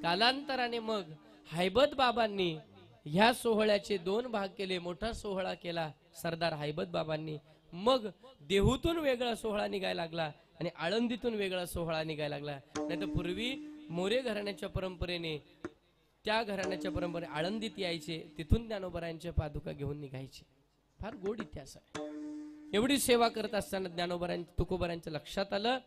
कालांतराने मग हैबत बाबांनी ह्या सोहळ्याचे 2 भाग केले. मोठा सोहळा केला सरदार हैबत बाबांनी, मग देहूतून वेगळा सोहळा निघायला लागला आणि आळंदीतून वेगळा सोहळा निघायला लागला. नाही तर पूर्वी मोरे घराण्याच्या परंपरेने त्या घराण्याच्या परंपरे आळंदीत यायचे, तिथून ज्ञानोबरायांच्या पादुका घेऊन निघायचे. फार गोड इतिहास आहे. एवढी सेवा करत असताना तुकोबरायांच्या लक्षात आलं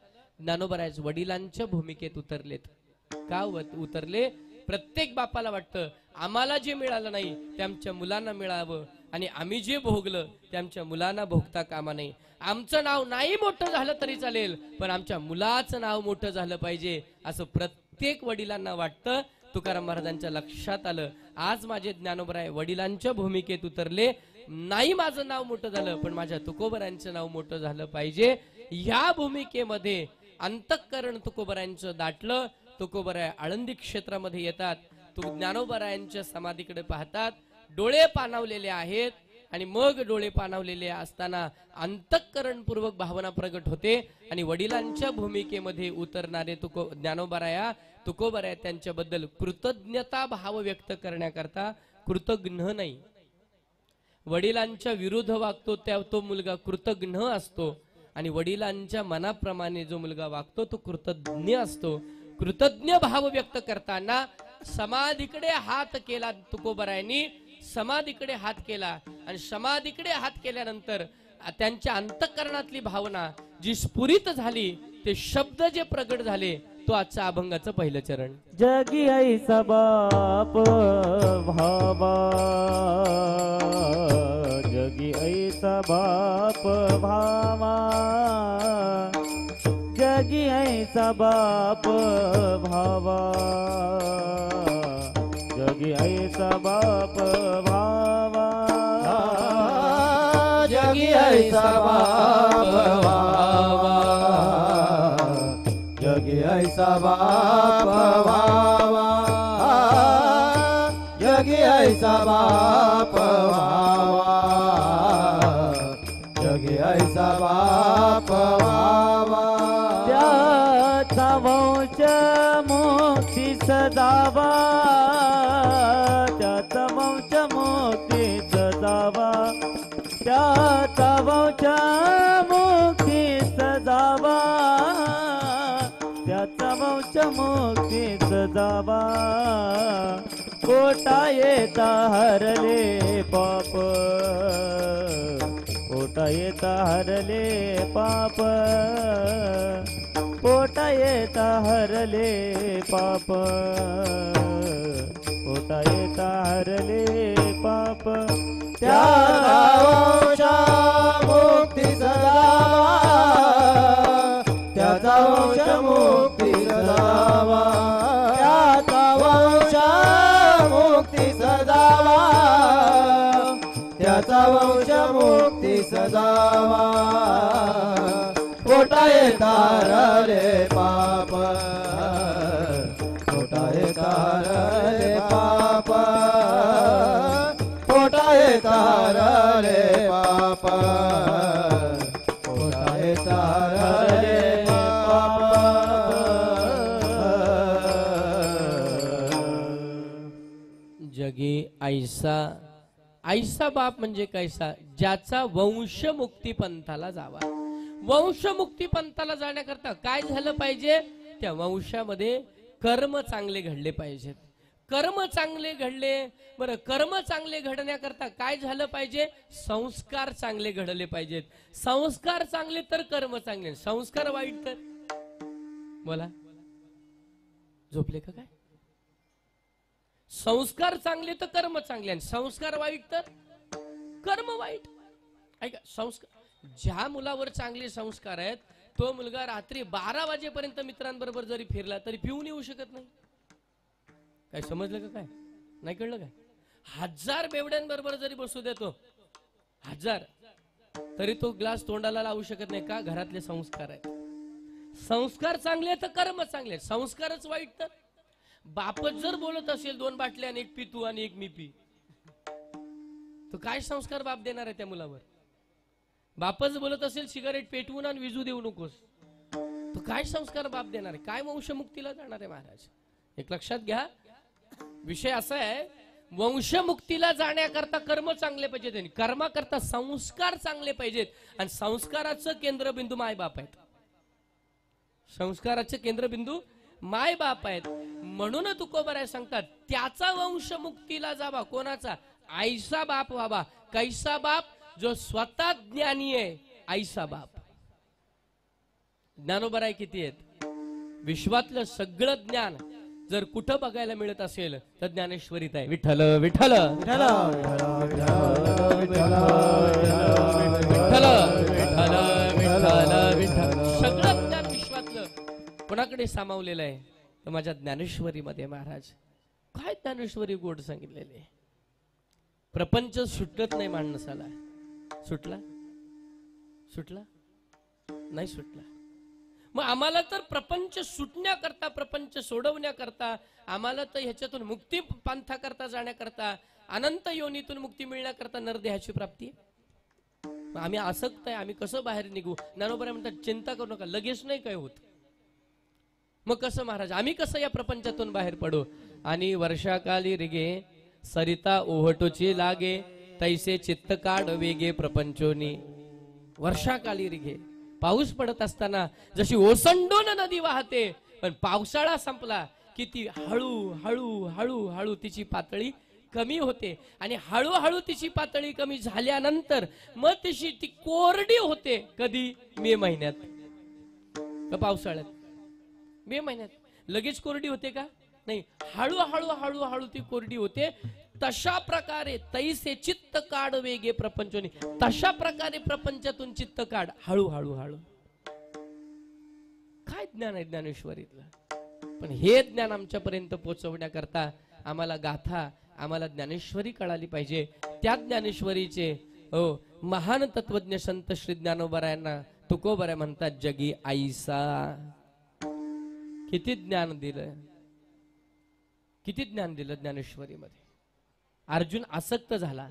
ज्ञानोबराय वडिलांच्या भूमिकेत उतरलेत. का उतरले, प्रत्येक बापाला वाटतं आम्हाला जे मिळालं नाही ते आमच्या मुलांना मिळावं आणि आम्ही जे भोगलं ते आमच्या मुलांना भोगता कामा नाही. आमचं नाव नाही मोठं झालं तरी चालेल पण आमच्या मुलाचं नाव मोठं झालं पाहिजे असं प्रत्येक वडिलांना वाटतं. तुकाराम महाराजांच्या लक्षात आलं आज माझे ज्ञानोबराय वडिलांच्या भूमिकेत उतरले. नाही माझं नाव मोठं झालं पण माझ्या तुकोबरायांचं नाव मोठं झालं पाहिजे. ह्या भूमिकेमध्ये अंतःकरण तुकोबरायांचं दाटलं. तुकोबराय आळंदी क्षेत्रामध्ये येतात. ज्ञानोबरायांच्या समाधीकडे पाहतात, डोळे पाणावलेले आहेत आणि मग डोळे पाणावलेले असताना अंतःकरण पूर्वक भावना प्रगट होते आणि वडिलांच्या भूमिकेमध्ये उतरणारे ज्ञानोबराया तुकोबराय त्यांच्याबद्दल कृतज्ञता भाव व्यक्त करण्याकरता कृतज्ञ नाही, वडिलांच्या विरुद्ध वागतो त्या तो मुलगा कृतज्ञ असतो आणि वडिलांच्या मनाप्रमाणे जो मुलगा वागतो तो कृतज्ञ असतो. कृतज्ञ भाव व्यक्त करताना समाधीकडे हात केला तुकोबरायांनी, समाधीकडे हात केला आणि समाधीकडे हात केल्यानंतर त्यांच्या अंतःकरणातली भावना जी स्फुरित झाली, ते शब्द जे प्रगट झाले, तो आजच्या अभंगाचं पहिलं चरण. जगी ऐसा बाप भावा, जगी ऐसा बाप भावा, जगी ऐसा बाप भावा, जगी ऐसा बाप भावा, जगी ऐसा बाप भावा, जगी ऐसा बाप भावा, जगी ऐसा बाप व्हावा जगी ऐसा बाप व्हावा त्याचा वंश मोक्षी सदावा त्याचा वंश मोक्षी सदावा त्याचा वंश मोक्षी सदावा त्याचा वंश मोक्षी सदावा पोटा येता हरले पाप पोटा येता हरले पाप पोटा येता हरले पाप पोटा येता हरले पाप त्याचा वंश मुक्ती सदावा त्याचा वंश मुक्ती सदावा त्याचा वंश मुक्ती सदावा त्याचा वंश मुक्ती सदावा पोटा येता हरले पाप पोटा येता हरले पाप पोटा येता हरले पाप पोटा येता हरले पाप जगी ऐसा ऐसा बाप म्हणजे कैसा ज्याचा वंश मुक्ती पंथाला जावा वंश मुक्ती पंथाला जाण्याकरता काय झालं पाहिजे त्या वंशामध्ये कर्म चांगले घडले पाहिजेत कर्म चांगले घडले बरं कर्म चांगले घडण्याकरता काय झालं पाहिजे संस्कार चांगले घडले पाहिजेत संस्कार चांगले तर कर्म चांगले संस्कार वाईट तर बोला झोपले का काय संस्कार चांगले तर कर्म चांगले आणि संस्कार वाईट तर कर्म वाईट ऐका संस्कार ज्या मुलावर चांगले संस्कार आहेत तो मुलगा रात्री 12 वाजेपर्यंत मित्रांबरोबर जरी फिरला तरी पिऊन येऊ शकत नाही काय समजलं का काय नाही कळलं काय 1000 बेवड्यांबरोबर जरी बसू देतो 1000 तरी तो ग्लास तोंडाला लावू शकत नाही का घरातले संस्कार आहेत संस्कार चांगले तर कर्म चांगले संस्कारच वाईट तर बापच जर बोलत असेल 2 बाटल्या आणि एक पी तू आणि एक मी पी तो काय संस्कार बाप देणार आहे त्या मुलावर बापच बोलत असेल सिगारेट पेटवून आणि विजू देऊ नकोस तो काय संस्कार बाप देणार आहे काय वंशमुक्तीला जाणार आहे महाराज एक लक्षात घ्या विषय असा आहे वंशमुक्तीला जाण्याकरता कर्म चांगले पाहिजेत आणि कर्माकरता संस्कार चांगले पाहिजेत आणि संस्काराचं केंद्रबिंदू माय बाप आहेत संस्काराचे केंद्रबिंदू माय बाप आहेत म्हणून तुकोबराय सांगतात त्याचा वंश मुक्तीला जावा कोणाचा ऐसा बाप व्हावा कैसा बाप जो स्वतः ज्ञानी आहे ऐसा बाप ज्ञानोबराय किती आहेत विश्वातलं सगळं ज्ञान जर कुठं बघायला मिळत असेल तर ज्ञानेश्वरीत आहे विठ्ठल विठ्ठल विठ्ठल विठ्ठल विठ्ठल विठ्ठल विठ्ठल विठ्ठल सगळं ज्ञान विश्वातलं कोणाकडे सामावलेलं आहे तर माझ्या ज्ञानेश्वरीमध्ये महाराज काय ज्ञानेश्वरी गोड सांगितलेले प्रपंच सुटत नाही माणसाला सुटला सुटला नाही सुटला मग आम्हाला तर प्रपंच सुटण्याकरता प्रपंच सोडवण्याकरता आम्हाला तर ह्याच्यातून मुक्ती पंथा करता जाण्याकरता अनंत योनीतून मुक्ती मिळण्याकरता नरदेहाची प्राप्ती आम्ही आसक्त आहे आम्ही कसं बाहेर निघू ज्ञानोबराय म्हणतात चिंता करू नका लगेच नाही काय होत मग कसं महाराज आम्ही कसं या प्रपंचातून बाहेर पडू आणि वर्षाकाली रिगे सरिता ओहटोची लागे तैसे चित्त काढ वेगे प्रपंचोनी वर्षाकाली रिगे पाऊस पडत असताना जशी ओसंडून नदी वाहते पण पावसाळा संपला की ती हळू हळू हळू हळू तिची पातळी कमी होते आणि हळूहळू तिची पातळी कमी झाल्यानंतर मग तिची ती कोरडी होते कधी मे महिन्यात का पावसाळ्यात मे महिन्यात लगेच कोरडी होते का नाही हळूहळू हळूहळू ती कोरडी होते तशा प्रकारे तैसे चित्त काढ वेगे प्रपंचोनी तशा प्रकारे प्रपंचातून चित्त काढ हळूहळू हळू काय ज्ञान आहे ज्ञानेश्वरीतलं पण हे ज्ञान आमच्यापर्यंत पोहोचवण्याकरता आम्हाला गाथा आम्हाला ज्ञानेश्वरी कळाली पाहिजे त्या ज्ञानेश्वरीचे हो महान तत्वज्ञ संत श्री ज्ञानोबरायांना तुकोबराय म्हणतात जगी आईसा किती ज्ञान दिलं किती ज्ञान दिलं ज्ञानेश्वरीमध्ये अर्जुन आसक्त झाला.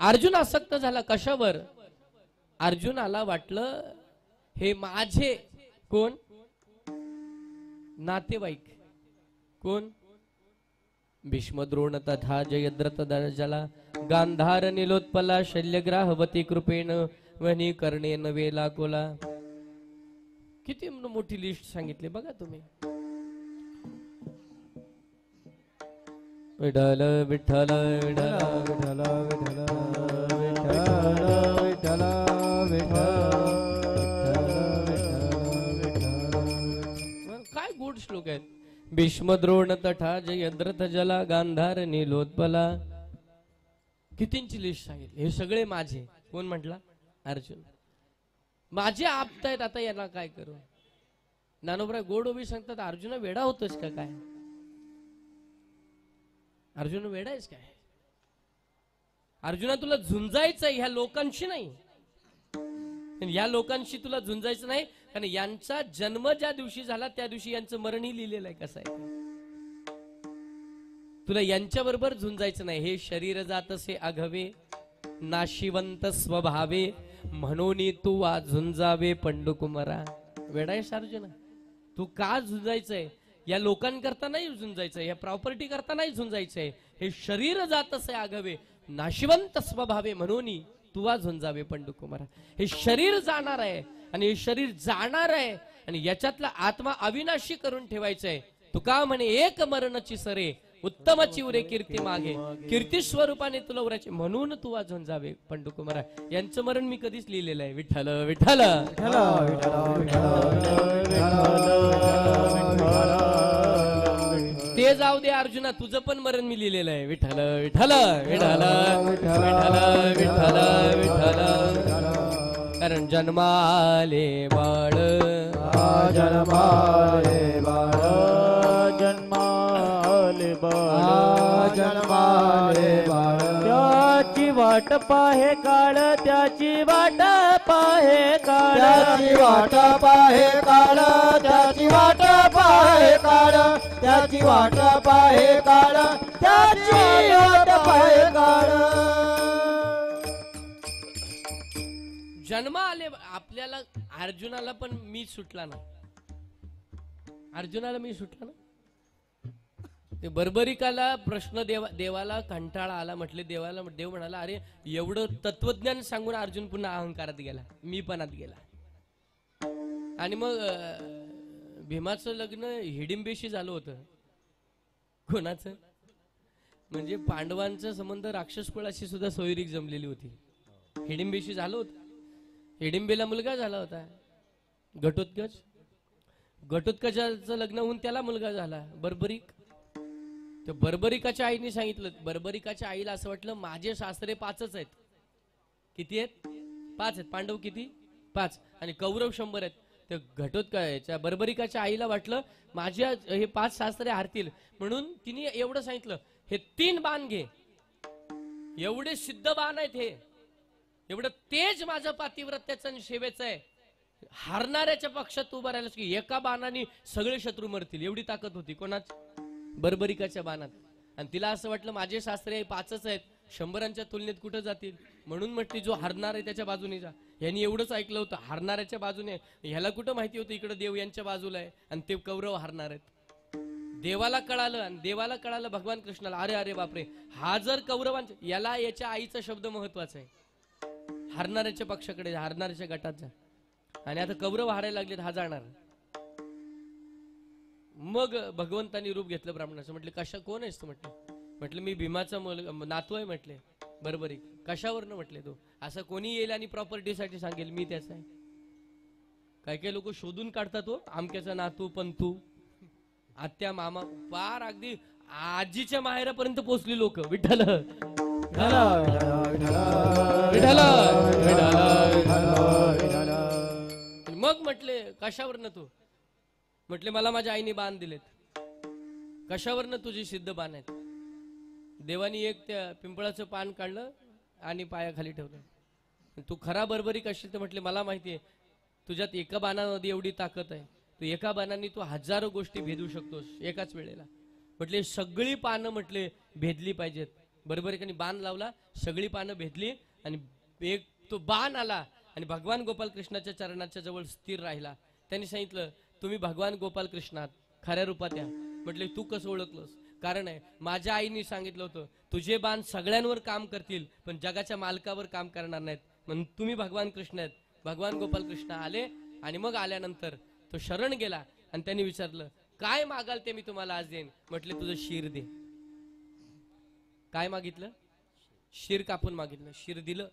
अर्जुन आसक्त झाला कशावर? अर्जुनाला वाटलं हे माझे कोण नातेवाईक, कोण भीष्म द्रोण तथा जयद्रथ दर्जला गांधार निलोत्पला शल्यग्राहवती कृपेण वनी कर्णेन वेला कोला. किती मोठी लिस्ट सांगितली बघा तुम्ही. विठ्ठल विठ्ठल विठ्ठल विठ्ठल विठ्ठल विठ्ठल विठ्ठल. काय गोड श्लोक आहेत. भीष्म द्रोण तथा जयद्रथ जला गांधार नीलोत्पला. कितींची लिस्ट सांगितली. हे सगळे माझे. कोण म्हटला? अर्जुन. माझे आप्त आहेत. आता यांना काय करू? ज्ञानोबराय गोड उभी सांगतात अर्जुना वेडा होतोस का काय? अर्जुन वेडा आहेस काय? अर्जुना तुला झुंजायचं ह्या लोकांशी नाही. या लोकांशी तुला झुंजायचं नाही कारण यांचा जन्म ज्या दिवशी झाला त्या दिवशी यांचं मरणही लिहिलेलं आहे. कसं आहे तुला यांच्या बरोबर झुंजायचं नाही. हे शरीर जातसे अघवे नाशिवंत स्वभावे म्हणून तू वा झुंजावे पंडुकुमारा. वेडा आहेस अर्जुना? तू का झुंजायचंय? या लोकांकरता नाही झुंजायचंय, या प्रॉपर्टी करता नाही झुंजायचंय. हे शरीर जातसे आघवे नाशिवंत स्वभावे म्हणून तू वा झुंजावे पंडुकुमारा. हे शरीर जाणार आहे आणि हे शरीर जाणार आहे आणि याच्यातला आत्मा अविनाशी करून ठेवायचंय. तुका म्हणे एक मरणची सरे उत्तमची उरे कीर्ती मागे. कीर्ती स्वरूपाने तुला उरायचे म्हणून तू वा झुंजावे पंडुकुमारा. यांचं मरण मी कधीच लिहिलेलं आहे. विठ्ठल विठ्ठल ते जाऊ दे अर्जुना, तुझं पण मरण मी लिहिलेलं आहे. विठ्ठल विठ्ठल विठ्ठल विठ्ठल विठ्ठल विठ्ठल. कारण जन्माले बाळ जन्माले बाळ जन्माले बाळ जन्माले बाळ. त्याची वाट पाहे काळ त्याची वाट पाहे काळ त्याची वाट पाहे काळ त्याची वाट पाहे काळ त्याची वाट पाहे काळ त्याची वाट पाहे काळ. जन्म आले आपल्याला. अर्जुनाला पण मी सुटला ना. अर्जुनाला मी सुटला ना. ते बर्बरिकाला प्रश्न देवाला कंटाळा आला. म्हटले देवाला, देव म्हणाला अरे एवढं तत्वज्ञान सांगून अर्जुन पुन्हा अहंकारात गेला, मी पणात गेला. आणि मग भीमाचं लग्न हिडिंबेशी झालं होतं. कोणाचं? म्हणजे पांडवांचा संबंध राक्षस कुळाशी सुद्धा सोयरीक जमलेली होती. हिडिंबेशी झालं होतं. हिडिंबेला मुलगा झाला होता घटोत्कच. घटोत्कचाचं लग्न होऊन त्याला मुलगा झाला बर्बरिक. तर बर्बरिकाच्या आईने सांगितलं, बर्बरिकाच्या आईला असं वाटलं माझे सासरे 5च आहेत. किती आहेत? 5 आहेत. पांडव किती? 5 आणि कौरव 100 आहेत. तर घटोत्कचाच्या बर्बरिकाच्या आईला वाटलं माझ्या हे 5 सासरे हारतील म्हणून तिने एवढं सांगितलं हे 3 बाण घे. एवढे सिद्ध बाण आहेत हे. एवढं तेज माझं पातिव्रत्याचं आणि सेवेचं आहे. हारणाऱ्याच्या पक्षात उभा राहिलास की एका बाणाने सगळे शत्रू मरतील एवढी ताकद होती. कोणाच? बर्बरिकाच्या बाणात. आणि तिला असं वाटलं माझे सासरे 5च आहेत, 100च्या तुलनेत कुठं जातील. म्हणून म्हटली जो हारणार आहे त्याच्या बाजूने जा. यांनी एवढंच ऐकलं होतं हारणाऱ्याच्या बाजूने. ह्याला कुठं माहिती होतं इकडे देव यांच्या बाजूला आहे आणि ते कौरव हारणार आहेत. देवाला कळालं आणि देवाला कळालं भगवान कृष्णाला अरे अरे बापरे हा जर कौरवांच्या, याला याच्या आईचा शब्द महत्वाचा आहे. हारणाऱ्याच्या पक्षाकडे, हारणाऱ्याच्या गटात जा. आणि आता कौरव हारायला लागलेत, हा जाणार. मग भगवंतानी रूप घेतलं ब्राह्मणाचं. म्हटलं कशा कोण आहेस तू? म्हटलं मी भीमाचा नातू आहे. म्हटले बरोबरी कशावरनं? म्हटले तो असं कोणी येईल आणि प्रॉपर्टीसाठी सांगेल मी त्याचा आहे. काही काही लोक शोधून काढतात तो आमक्याचा नातू पंतू आत्या मामा पार अगदी आजीच्या माहेरापर्यंत पोहोचली लोक. विठ्ठल मग म्हटले कशावरनं तू? म्हटले मला माझ्या आईने बाण दिलेत. कशावरनं? तुझी सिद्ध बाण आहेत. देवानी एक त्या पिंपळाचं पान काढलं आणि पायाखाली ठेवलं. तू खरा बर्बरीक असशील तर म्हटले मला माहिती आहे तुझ्यात एका बाणामध्ये एवढी ताकद आहे. तू एका बाणाने तू हजारो गोष्टी भेदू शकतोस एकाच वेळेला. म्हटले सगळी पानं म्हटले भेदली पाहिजेत. बरोबर एकाने बाण लावला, सगळी पानं भेटली आणि एक तो बाण आला आणि भगवान गोपाल कृष्णाच्या चरणाच्या जवळ स्थिर राहिला. त्यांनी सांगितलं, तुम्ही भगवान गोपाल कृष्णात खऱ्या रूपात या. म्हटले, तू कसं ओळखलंस? कारण आहे, माझ्या आईने सांगितलं होतं, तुझे बाण सगळ्यांवर काम करतील पण जगाच्या मालकावर काम करणार नाहीत, म्हणून तुम्ही भगवान कृष्ण आहेत. भगवान गोपाल कृष्ण आले आणि मग आल्यानंतर तो शरण गेला आणि त्यांनी विचारलं, काय मागाल ते मी तुम्हाला आज देईन. म्हटले, तुझं शिर दे. काय मागितलं? शिर कापून मागितलं. शिर दिलं.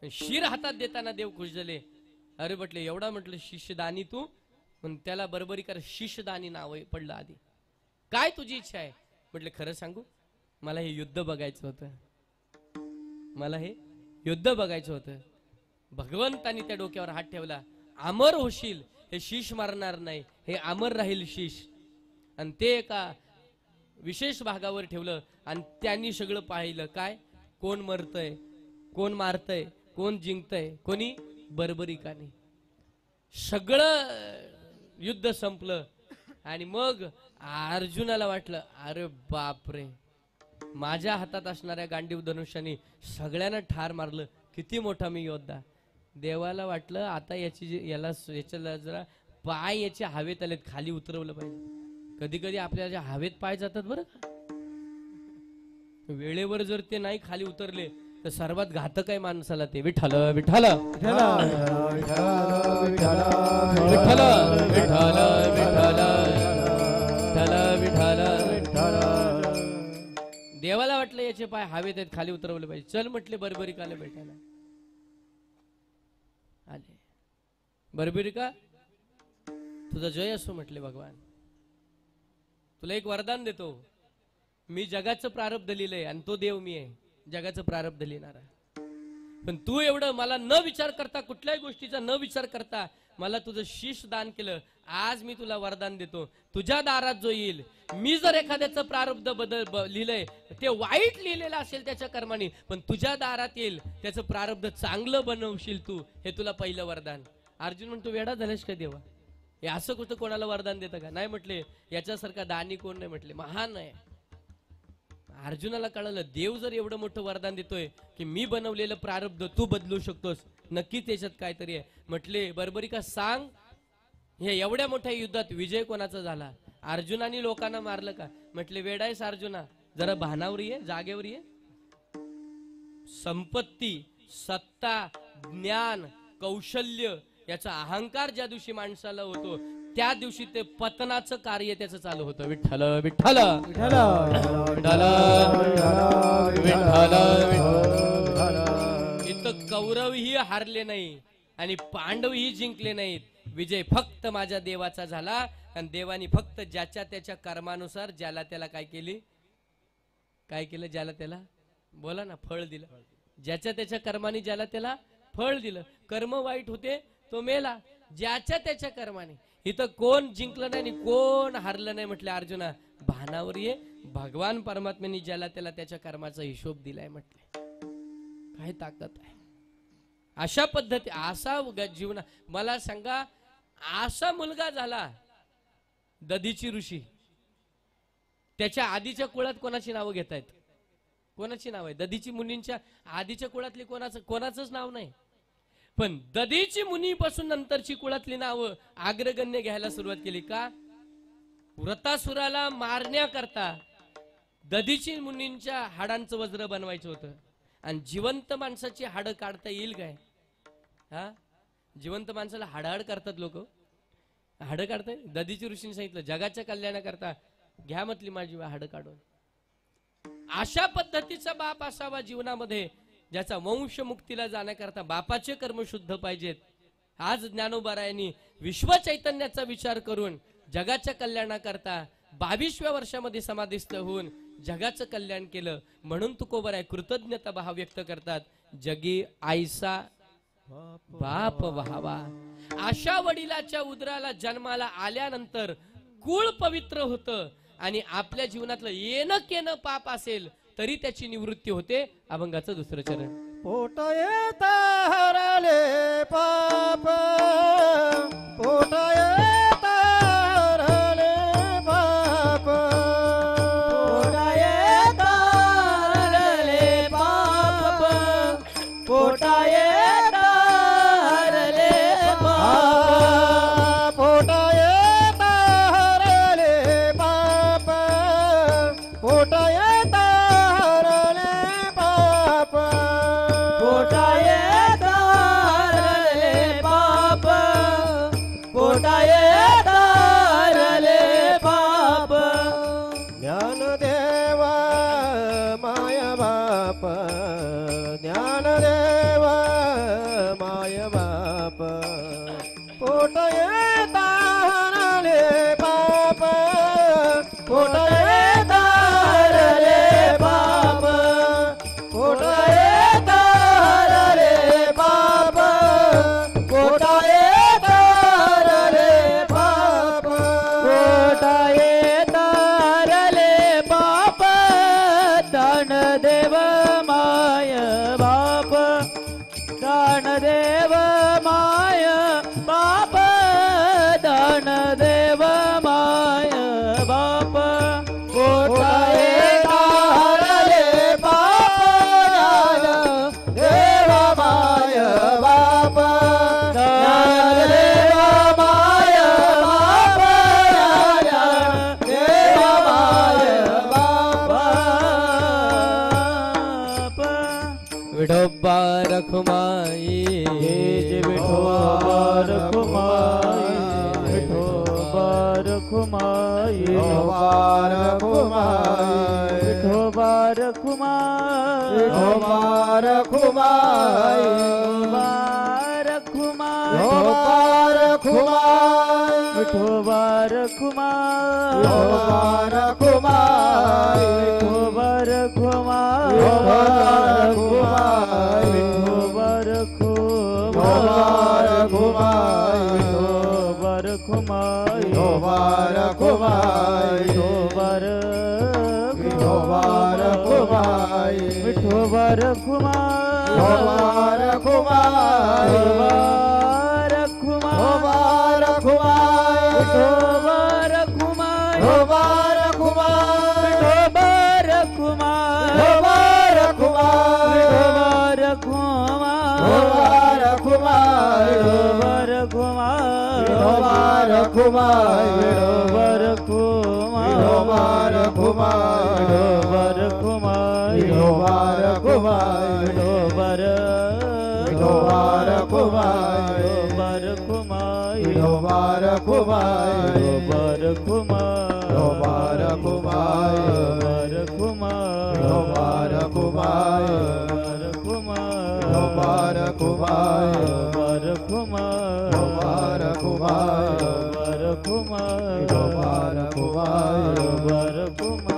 शिर हातात देताना देव खुश झाले. अरे म्हटले, एवढा म्हटलं शिष्यदानी तू? पण त्याला बरोबरी कर, शिष्यदानी नाव पडलं आधी. काय तुझी इच्छा आहे? म्हटले, खरं सांगू, मला हे युद्ध बघायचं होतं. मला हे युद्ध बघायचं होतं. भगवंतानी त्या डोक्यावर हात ठेवला. अमर होशील, हे शीश मारणार नाही, हे अमर राहील शीश. आणि ते एका विशेष भागावर ठेवलं आणि त्यांनी सगळं पाहिलं. काय? कोण मरतय, कोण मारतय, कोण जिंकतय, कोणी बर्बरिकाने. सगळं युद्ध संपलं आणि मग अर्जुनाला वाटलं, अरे बापरे, माझ्या हातात असणाऱ्या गांडीव धनुष्याने सगळ्यांना ठार मारलं, किती मोठा मी योद्धा. देवाला वाटलं, आता याच्याला जरा पाय याचे हवेत आलेत, खाली उतरवलं पाहिजे. कधी कधी आपल्या हवेत पाय जातात बरं का. वेळेवर जर ते नाही खाली उतरले तर सर्वात घातक आहे माणसाला ते. विठ्ठल विठ्ठल विठ्ठल विठ्ठल विठ्ठल विठ्ठल. देवाला वाटलं याचे पाय हवेत आहेत, खाली उतरवले पाहिजे. चल म्हटले बर्बरिकाला भेटायला. आले. बर्बरिका, तुझा जय असो म्हटले भगवान. तुला एक वरदान देतो. मी जगाचं प्रारब्ध लिहिलंय आणि तो देव मी आहे, जगाचं प्रारब्ध लिहिणारा. पण तू एवढं मला न विचार करता, कुठल्याही गोष्टीचा न विचार करता मला तुझं शीश दान केलं. आज मी तुला वरदान देतो, तुझ्या दारात जो येईल, मी जर एखाद्याचं प्रारब्ध लिहिलंय ते वाईट लिहिलेलं असेल त्याच्या कर्माने, पण तुझ्या दारात येईल त्याचं प्रारब्ध चांगलं बनवशील तू, हे तुला पहिलं वरदान. अर्जुन म्हणतो, वेडा झालेस का देवा, हे असं कुठं कोणाला वरदान देतं का? नाही म्हटले, याच्यासारखा दानी कोण नाही म्हटले, महान आहे. अर्जुनाला कळलं, देव जर एवढं मोठं वरदान देतोय की मी बनवलेलं प्रारब्ध तू बदलू शकतोस, नक्की त्याच्यात काहीतरी आहे. म्हटले, बर्बरिका सांग, हे एवढ्या मोठ्या युद्धात विजय कोणाचा झाला? अर्जुनाने लोकांना मारलं का? म्हटले, वेडायस अर्जुना, जरा भानावर ये, जागेवर ये. संपत्ती, सत्ता, ज्ञान, कौशल्य याचा अहंकार ज्या दिवशी माणसाला होतो त्या दिवशी ते पतनाचं कार्य त्याचं चालू होतं. विठ्ठल विठ्ठल विठ्ठल विठ्ठल विठ्ठल. इथं कौरवही हारले नाही आणि पांडवही जिंकले नाहीत. विजय फक्त माझ्या देवाचा झाला आणि देवानी फक्त ज्याच्या त्याच्या कर्मानुसार ज्याला त्याला काय केली, काय केलं, ज्याला त्याला बोला ना, फळ दिलं. ज्याच्या त्याच्या कर्माने ज्याला त्याला फळ दिलं. कर्म वाईट होते तो मेला, ज्याच्या त्याच्या कर्माने. इथं कोण जिंकलं नाही आणि कोण हारलं नाही. म्हटले, अर्जुना भानावर ये, भगवान परमात्म्याने ज्याला त्याला त्याच्या कर्माचा हिशोब दिलाय. म्हटले, काय ताकद आहे. अशा पद्धती, असा जीवना, मला सांगा, असा मुलगा झाला दधीची ऋषी. त्याच्या आधीच्या कुळात कोणाची नावं घेत आहेत? कोणाची नाव आहे? दधीची मुनींच्या आधीच्या कुळातली कोणाचंच नाव नाही. पण दधीची मुनीपासून नंतरची कुळातली नावं अग्रगण्य घ्यायला सुरुवात केली. का? व्रतासुराला मारण्याकरता दधीची मुनींच्या हाडांचं वज्र बनवायचं होतं. आणि जिवंत माणसाची हाडं काढता येईल काय? हा, जिवंत माणसाला हाडाहाड करतात लोक, हाडं काढताय. दधीची ऋषीने सांगितलं, जगाच्या कल्याणाकरता घ्या म्हटली माझी हाडं काढून. अशा पद्धतीचा बाप असावा जीवनामध्ये, ज्याचा वंश मुक्तीला जाण्याकरता बापाचे कर्म शुद्ध पाहिजेत. आज ज्ञानोबारायांनी विश्व चैतन्याचा विचार करून जगाच्या कल्याणाकरता 22व्या वर्षामध्ये समाधिस्थ होऊन जगाचं कल्याण केलं. म्हणून तुकोबाराय कृतज्ञता भाव व्यक्त करतात, जगी आईसा बाप व्हावा. अशा वडिलाच्या उदराला जन्माला आल्यानंतर कुळ पवित्र होतं आणि आपल्या जीवनातलं येणं केनं पाप असेल तरी त्याची निवृत्ती होते. अभंगाचं दुसरं चरण. पोट येता हरले पाप, पोट येता हरले पाप, पोट येता दानदेव माय बाप दानदेव माय बाप दानदेव माय बाप पोटाए हरले पाप देव माय बाप दानदेव माय बाप देव माय बाप विठोबा रखुमाई विठोबा रखुमाई विठोबा रखुमाई विठोबार कुमार विठोबा रखुमाई विठोबार कुमार विठोबा रखुमाई विठोबार कुमार विठोबा रखुमाई विठोबार कुमार विठोबा रखुमाई विठोबा विठोबा रखुमाई विठोबा रखुमाई विठोबा रखुमाई विठोबा रखुमाई विठोबा विठोबा रखुमाई रखुमाई विठोबा रखुमाई विठोबा रखुमाई विठोबा विठोबा रखुमाई रखुमाई विठोबा रखुमाई विठोबा रखुमाई विठोबा रखुमाई विठोबा रखुमाई विठोबा रखुमाई विठोबा रखुमाई विठोबा रखुमाई विठोबा विठोबा रखुमाई विठोबा रखुमाई विठोबा रखुमाई विठोबा रखुमाई विठोबा रखुमाई विठोबा रखुमाई विठोबा रखुमाई विठोबा रखुमाई विठोबा रखुमाई विठोबा रखुमाई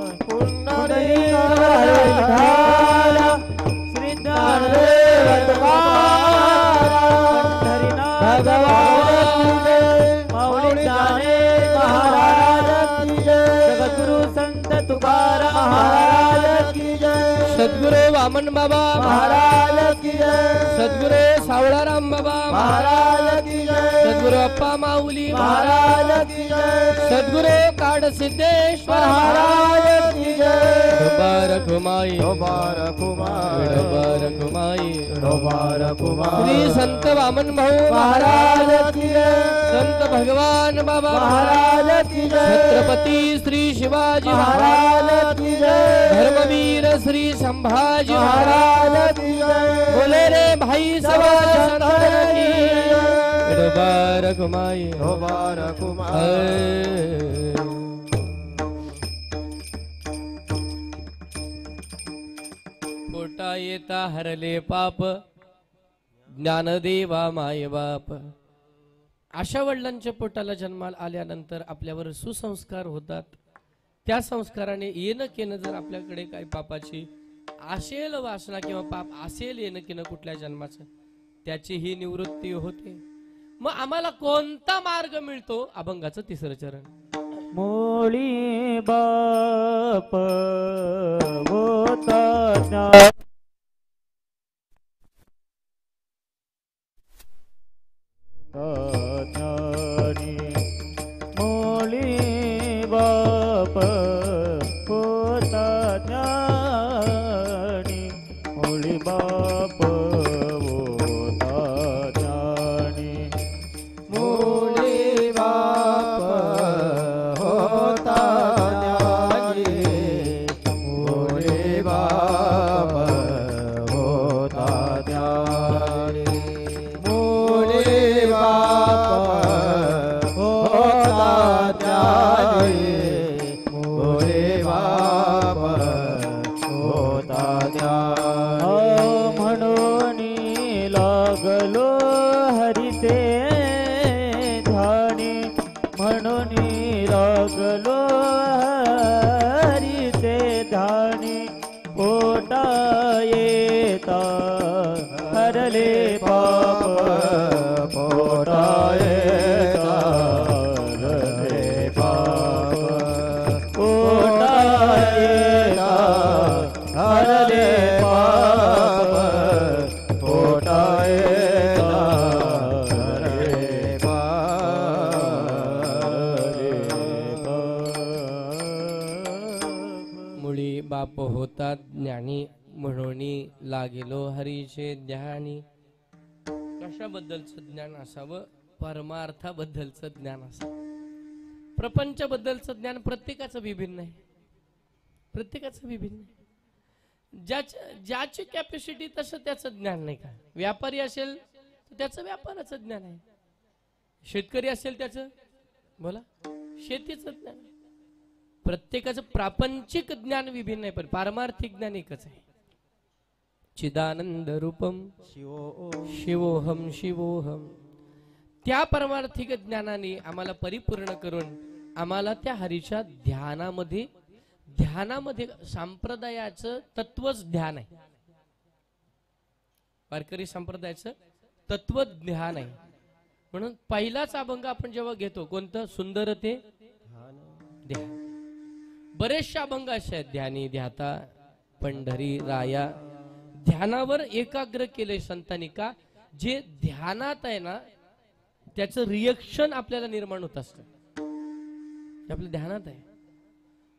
सद्गुरु वामन बाबा महाराज की जय सद्गुरु सावळाराम बाबा महाराज की जय सद्गुरु अप्पा माऊली महाराज की जय सद्गुरु काड सिद्धेश्वर महाराज की जय विठोबा रखुमाई विठोबा रखुमाई विठोबा रखुमाई विठोबा रखुमाई श्री संत वामन भाऊ महाराज की जय संत भगवान बाबा महाराज की जय छत्रपती श्री शिवाजी महाराज की जय धर्मवीर श्री संभाजी महाराज की जय बोले रे भाई समाज संतन की विठोबा रखुमाई विठोबा रखुमाई पोटा येता हरले पाप ज्ञानदेवा माय बाप. अशा वडिलांच्या पोटाला जन्माला आल्यानंतर आपल्यावर सुसंस्कार होतात. त्या संस्काराने येणं केनं जर आपल्याकडे काही पापाची असेल वासना किंवा पाप असेल येणं केनं कुठल्या जन्माचं त्याची ही निवृत्ती होते. मग आम्हाला कोणता मार्ग मिळतो? अभंगाचं तिसरं चरण. मोळी बाप होता ज्ञानी मोळी बाप होता ज्ञानी मोळी बाप होता ज्ञानी मोळी बाप होता ज्ञानी मोळी बाप होता ज्ञानी मोळी बाप होता ज्ञानी मोळी बाप होता ज्ञानी म्हणून लागलो हरिचे ध्यानी म्हणून लागलो हरिचे ध्यानी पोटा येता हरले पाप पोटा येता हरले पाप पोटा येता ज्ञानी म्हणून लागेलो हरीचे ध्यानी. कशाबद्दलचं ज्ञान असावं? परमार्थाबद्दलचं ज्ञान असावं. प्रपंचाबद्दलचं ज्ञान प्रत्येकाचं विभिन्न आहे, प्रत्येकाचं विभिन्न आहे. ज्याची कॅपॅसिटी तसं त्याचं ज्ञान नाही का. व्यापारी असेल तर त्याचं व्यापाराचं ज्ञान आहे, शेतकरी असेल त्याचं बोला शेतीचं ज्ञान. प्रत्येकाचं प्रापंचिक ज्ञान विभिन्न आहे, पण पारमार्थिक ज्ञान एकच आहे. चिदानंद रूपम शिवोहम शिवोहम. त्या परमार्थिक ज्ञानाने आम्हाला परिपूर्ण करून आम्हाला त्या हरीच्या ध्यानामध्ये संप्रदायाचं तत्वच ध्यान आहे. वारकरी संप्रदायाचं तत्व ध्यान आहे. म्हणून पहिलाच अभंग आपण जेव्हा घेतो कोणतं? सुंदर ते ध्यान. बरेचसे अभंग असे आहेत, ध्यानी ध्याता पंढरी राया. ध्यानावर एकाग्र केले संतांनी का? जे ध्यानात आहे ना त्याचं रिएक्शन आपल्याला निर्माण होत असतं. आपल्या ध्यानात आहे,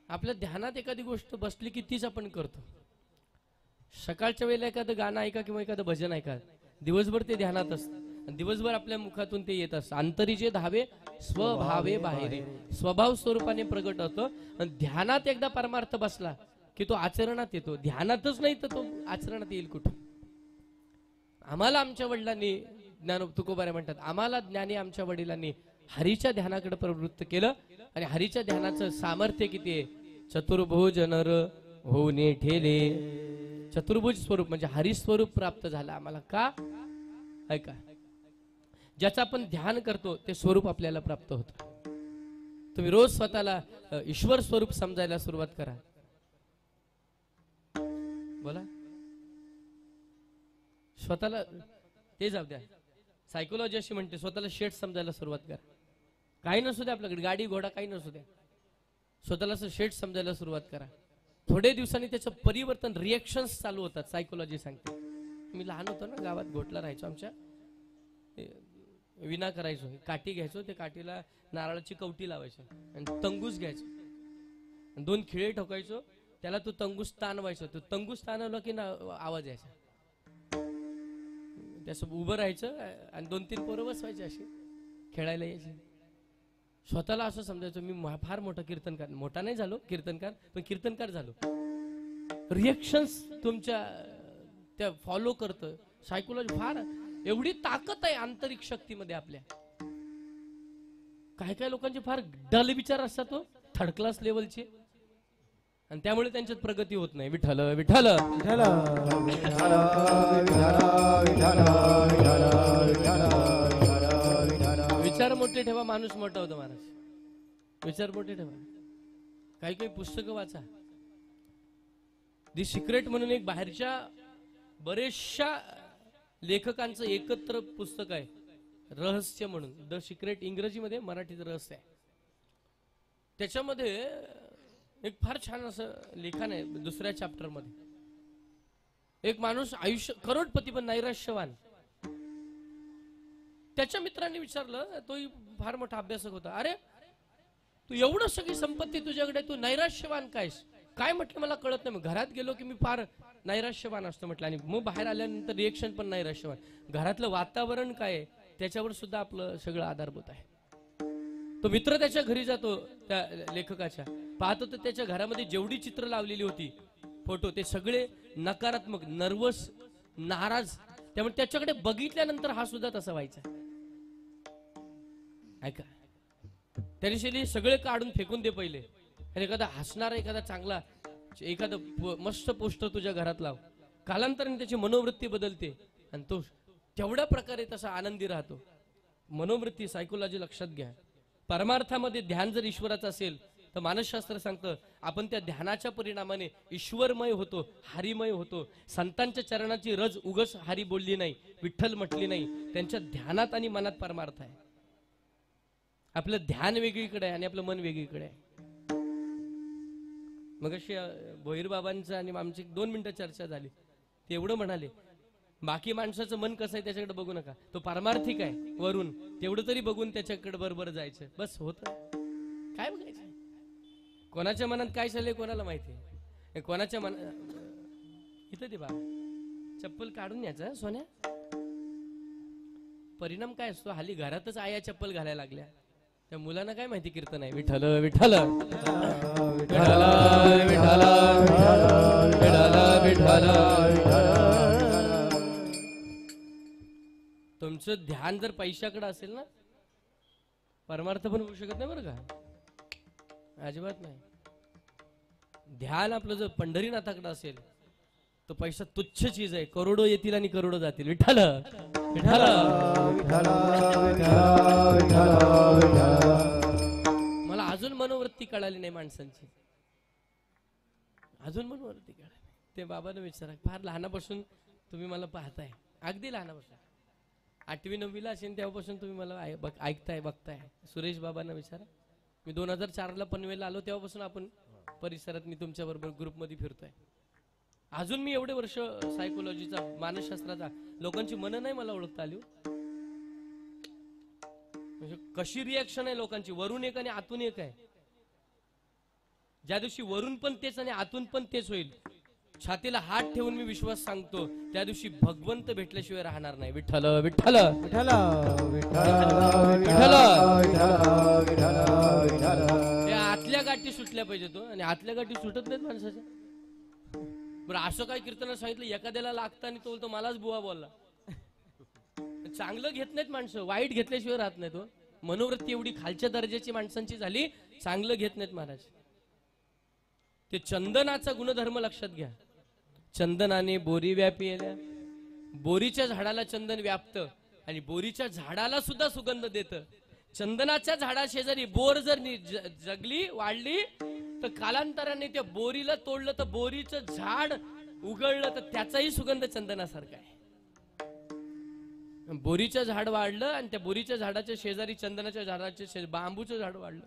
आपल्या ध्यानात एखादी गोष्ट बसली की तीच आपण करतो. सकाळच्या वेळेला एखादं गाणं ऐका किंवा एखादं भजन ऐका, दिवसभर ते ध्यानात असतं, दिवसभर आपल्या मुखातून ते येत असतं. अंतरीचे धावे स्वभावे बाहेरी, स्वभाव स्वरूपाने प्रगट होतं. आणि ध्यानात एकदा परमार्थ बसला की तो आचरणात येतो. ध्यानातच नाही तर तो आचरणात येईल कुठं? आम्हाला आमच्या वडिलांनी ज्ञान तुकोबारे म्हणतात, आम्हाला ज्ञानी आमच्या वडिलांनी हरीच्या ध्यानाकडे प्रवृत्त केलं. आणि हरीच्या ध्यानाचं सामर्थ्य किती आहे? चतुर्भुज नर होऊन ठेले. चतुर्भुज स्वरूप म्हणजे हरी स्वरूप प्राप्त झालं आम्हाला. का? ऐका, ज्याचं आपण ध्यान करतो ते स्वरूप आपल्याला प्राप्त होतं. तुम्ही रोज स्वतःला ईश्वर स्वरूप समजायला सुरुवात करा. बोला स्वतःला, ते जाऊ द्या, सायकोलॉजी अशी म्हणते स्वतःला शेठ समजायला सुरुवात करा. काही नसू द्या आपल्याकडे, गाडी घोडा काही नसू द्या, स्वतःला शेठ समजायला सुरुवात करा. थोडे दिवसांनी त्याचं परिवर्तन, रिएक्शन्स चालू होतात. सायकोलॉजी सांगते. मी लहान होतो ना, गावात घोटला राहायचो, आमच्या विना करायचो, काठी घ्यायचो, त्या काठीला नारळाची कवटी लावायचो आणि तंगूस घ्यायचो, 2 खिळे ठोकायचो, त्याला तो तंगूस ताणवायचो. तो तंगूस ताणवला की ना आवाज यायचा. त्यासोबत उभं राहायचं आणि 2-3 पोरं बसवायचे, अशी खेळायला यायचे. स्वतःला असं समजायचं मी फार मोठा कीर्तनकार, मोठा नाही झालो कीर्तनकार, पण कीर्तनकार झालो. रिएक्शन्स तुमच्या त्या फॉलो करतं. सायकोलॉजी फार एवढी ताकद आहे आंतरिक शक्तीमध्ये आपल्या. काही काही लोकांचे फार डल विचार असतात, तो थर्ड क्लास लेवलचे, आणि त्यामुळे त्यांच्यात प्रगती होत नाही. विठ्ठल विठ्ठल विठ्ठल विठ्ठल विठ्ठल विठ्ठल. विचार मोठे ठेवा, माणूस मोठा होतो. महाराज विचार मोठे ठेवा. काही काही पुस्तकं वाचा. दी सिक्रेट म्हणून एक बाहेरच्या बरेचशा लेखकांचं एकत्र पुस्तक आहे, रहस्य म्हणून. द सिक्रेट इंग्रजीमध्ये, मराठीत रहस्य आहे. त्याच्यामध्ये एक फार छान असं लिखाण आहे. 2ऱ्या चॅप्टर मध्ये एक माणूस आयुष्य करोडपती पण नैराश्यवान. त्याच्या मित्रांनी विचारलं, तोही फार मोठा अभ्यासक होता, अरे तू एवढं सगळी संपत्ती तुझ्याकडे, तू नैराश्यवान कायस? काय म्हटलं मला कळत नाही. मग घरात गेलो की मी फार नैराश्यवान असतो म्हटलं, आणि मग बाहेर आल्यानंतर रिएक्शन पण नैराश्यवान. घरातलं वातावरण काय आहे त्याच्यावर सुद्धा आपलं सगळं आधारभूत आहे. तो मित्र त्याच्या घरी जातो, त्या लेखकाच्या, पाहतो तर त्याच्या घरामध्ये जेवढी चित्र लावलेली होती, फोटो, ते सगळे नकारात्मक, नर्वस, नाराज. त्यामुळे त्याच्याकडे बघितल्यानंतर हा सुद्धा तसा व्हायचा. ऐका, त्या दिवशी सगळे काढून फेकून दे पहिले, आणि एखादा हसणारा, एखादा चांगला, एखादं मस्त पोस्टर तुझ्या घरात लाव. कालांतराने त्याची मनोवृत्ती बदलते आणि तो तेवढ्या प्रकारे तसा आनंदी राहतो. मनोवृत्ती, सायकोलॉजी लक्षात घ्या. परमार्थामध्ये ध्यान जर ईश्वराचं असेल तर मानसशास्त्र सांगतं आपण त्या ध्यानाच्या परिणामाने ईश्वरमय होतो, हरिमय होतो. संतांच्या चरणाची रज उगस हरी बोलली नाही, विठ्ठल म्हटली नाही, त्यांच्या ध्यानात आणि मनात परमार्थ आहे. आपलं ध्यान वेगळीकडे आहे आणि आपलं मन वेगळीकडे आहे. मग अशी भोईर बाबांचं आणि आमची 2 मिनिटं चर्चा झाली. ते एवढं म्हणाले, बाकी माणसाचं मन कसं आहे त्याच्याकडे बघू नका, तो पारमार्थिक आहे वरून, तेवढं तरी बघून त्याच्याकडे बरोबर जायचं. बस होतं. काय बघायचं? कोणाच्या मनात काय चाललंय कोणाला माहिती आहे. कोणाच्या इथं दे बा, चप्पल काढून न्यायचं सोन्या. परिणाम काय असतो, हल्ली घरातच आया चप्पल घालायला लागल्या. त्या मुलांना काय माहिती कीर्तन आहे. विठ्ठल विठ्ठल विठ्ठल विठ्ठल विठ्ठल विठ्ठल. तुमचं ध्यान जर पैशाकडे असेल ना, परमार्थ पण होऊ शकत नाही बरं का, अजिबात नाही. ध्यान आपलं जर पंढरीनाथाकडे असेल तो पैसा तुच्छ चीज आहे. करोडो येतील आणि करोडो जातील. विठ्ठल विठ्ठल. मला अजून मनोवृत्ती कळाली नाही माणसांची, अजून मनोवृत्ती कळाली. ते बाबांना विचारा, फार लहानापासून तुम्ही मला पाहताय, अगदी लहानापासून 8वी 9वीला असेल तेव्हापासून तुम्ही मला ऐकताय बघताय. सुरेश बाबांना विचारा, मी 2004ला पनवेलला आलो तेव्हापासून आपण परिसरात मी तुमच्या बरोबर ग्रुपमध्ये फिरतोय. अजून मी एवढे वर्ष सायकोलॉजीचा मानसशास्त्राचा लोकांची मन नाही मला ओळखता आली. म्हणजे कशी रिॲक्शन आहे लोकांची, वरून एक आणि आतून एक आहे. ज्या दिवशी वरून पण तेच आणि आतून पण तेच होईल, छातीला हात ठेवून मी विश्वास सांगतो, त्या दिवशी भगवंत भेटल्याशिवाय राहणार नाही. विठ्ठल विठ्ठल विठ्ठल विठ्ठल. आतल्या गाठी सुटल्या पाहिजे तो, आणि आतल्या गाठी सुटत नाहीत माणसाच्या. बरं असं काय कीर्तनात सांगितलं, एखाद्याला लागतं आणि तो बोलतो मलाच बुवा बोलला. चांगलं घेत नाहीत माणसं, वाईट घेतल्याशिवाय राहत नाही तो. मनोवृत्ती एवढी खालच्या दर्जाची माणसांची झाली, चांगलं घेत नाहीत महाराज. ते चंदनाचा गुणधर्म लक्षात घ्या. चंदनाने बोरी व्यापिल्या, बोरीच्या झाडाला चंदन व्यापतं आणि बोरीच्या झाडाला सुद्धा सुगंध देतं. चंदनाच्या झाडा शेजारी बोर जर जगली वाढली तर कालांतराने त्या बोरीला तोडलं तर बोरीचं झाड उगळलं तर त्याचाही सुगंध चंदनासारखा आहे. बोरीचं झाड वाढलं आणि त्या बोरीच्या झाडाच्या शेजारी चंदनाच्या झाडाच्या शेजारी बांबूचं झाड वाढलं.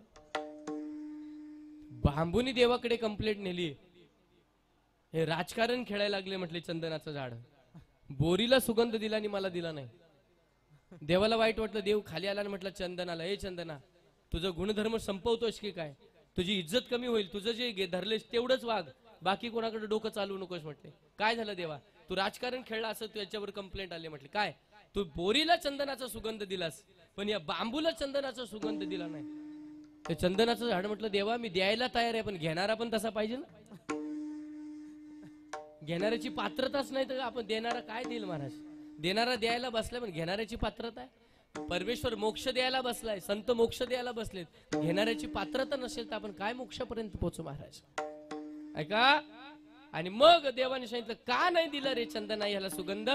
बांबूनी देवाकडे कंप्लेंट नेली, हे राजकारण खेळायला लागले म्हटले. चंदनाचं झाड बोरीला सुगंध दिला आणि मला दिला नाही. देवाला वाईट वाटलं. देव खाली आला आणि म्हटलं चंदनाला, हे चंदना, तुझं गुणधर्म संपवतोस की काय? तुझी इज्जत कमी होईल, तुझं जे धरलेस तेवढंच वाघ, बाकी कोणाकडे डोकं चालवू नकोस म्हटले. काय झालं देवा, तू राजकारण खेळला असं तू याच्यावर कंप्लेंट आली. म्हटले काय, तू बोरीला चंदनाचा सुगंध दिलास पण या बांबूला चंदनाचा सुगंध दिला नाही. ते चंदनाचं झाड म्हटलं देवा मी द्यायला तयार आहे, पण घेणारा पण तसा पाहिजे ना. घेणाऱ्याची पात्रताच नाही तर आपण देणारा काय देईल महाराज. देणारा द्यायला बसलाय पण घेणाऱ्याची पात्रता आहे. परमेश्वर मोक्ष द्यायला बसलाय, संत मोक्ष द्यायला बसलेत, घेणाऱ्याची पात्रता नसेल तर आपण काय मोक्षापर्यंत पोहोचू महाराज. ऐका. आणि मग देवाने सांगितलं का नाही दिला रे चंदना याला सुगंध.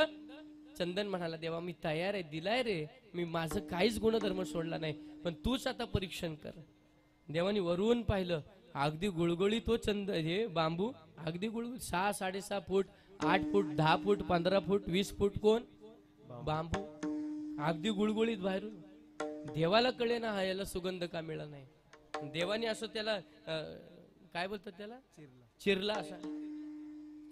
चंदन म्हणाला देवा मी तयार आहे, दिलाय रे, मी माझं काहीच गुणधर्म सोडला नाही, पण तूच आता परीक्षण कर. देवाने वरून पाहिलं, अगदी गुळगुळी तो हे बांबू, अगदी गुळगुळी 6, 6.5 फूट, 8 फूट, 10 फूट, 15 फूट, 20 फूट कोण बांबू, अगदी गुळगुळीत बाहेरून. देवाला कळे ना हा याला सुगंध का मिळाला नाही. देवाने असं त्याला काय बोलतात त्याला चिरला. असा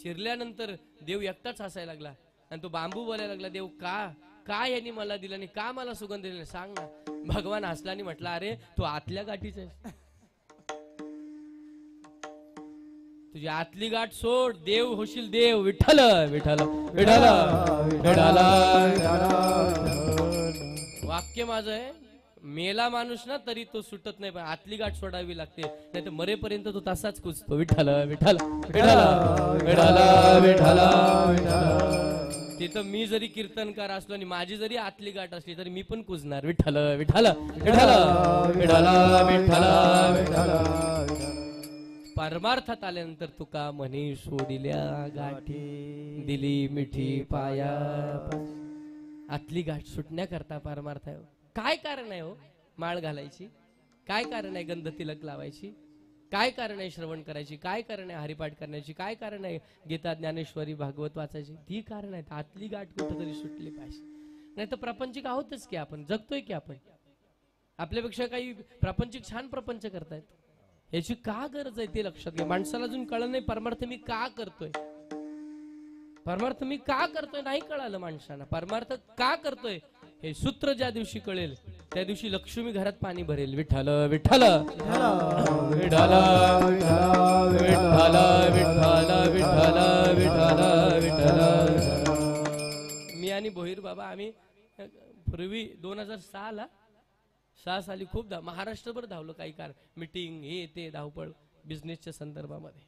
चिरल्यानंतर देव एकटाच हसायला लागला आणि तो बांबू बोलायला लागला, देव का यांनी मला दिला नाही, का मला सुगंध दिला सांग ना. भगवान हसला आणि म्हटला अरे तू आतल्या गाठीच आहे, तुझी आतली गाठ सोड, देव होशील देव. विठ्ठल विठ्ठल विठ्ठल विठ्ठल. वाक्य माझं आहे, मेला माणूस ना तरी तो सुटत नाही, पण आतली गाठ सोडावी लागते, नाही तर मरेपर्यंत तो तसाच कुजतो. विठ्ठल विठ्ठल विठ्ठल विठ्ठल विठ्ठल. तिथं मी जरी कीर्तनकार असलो आणि माझी जरी आतली गाठ असली तरी मी पण कुजणार. विठ्ठल विठ्ठल विठ्ठल विठ्ठल विठ्ठल विठ्ठल. परमार्थात आल्यानंतर तुका म्हणे सोडिल्या गाठी, दिली मिठी पाया. आतली गाठ सुटण्याकरता परमार्थ आहे. काय कारण आहे हो माळ घालायची, काय कारण आहे गंध तिलक लावायची, काय कारण आहे श्रवण करायची, काय कारण आहे हरिपाठ करण्याची, काय कारण आहे गीता ज्ञानेश्वरी भागवत वाचायची. ती कारण आहेत. आतली गाठ कुठंतरी सुटली पाहिजे. नाही तर प्रापंचिक आहोतच की आपण, जगतोय की आपण. आपल्यापेक्षा काही प्रापंचिक छान प्रपंच करतायत. याची का गरज आहे ते लक्षात घ्या. माणसाला अजून कळलं नाही परमार्थ मी का करतोय, परमार्थ मी का करतोय नाही कळालं माणसाला. परमार्थ का करतोय हे सूत्र ज्या दिवशी कळेल त्या दिवशी लक्ष्मी घरात पाणी भरेल. विठ्ठल विठ्ठल विठ्ठल विठ्ठल विठ्ठल विठ्ठल विठ्ठल मी आणि भोईर बाबा आम्ही पूर्वी 2006 साली खूप महाराष्ट्रभर धावलो, काही कार मीटिंग हे ते धावपळ बिझनेसच्या संदर्भामध्ये.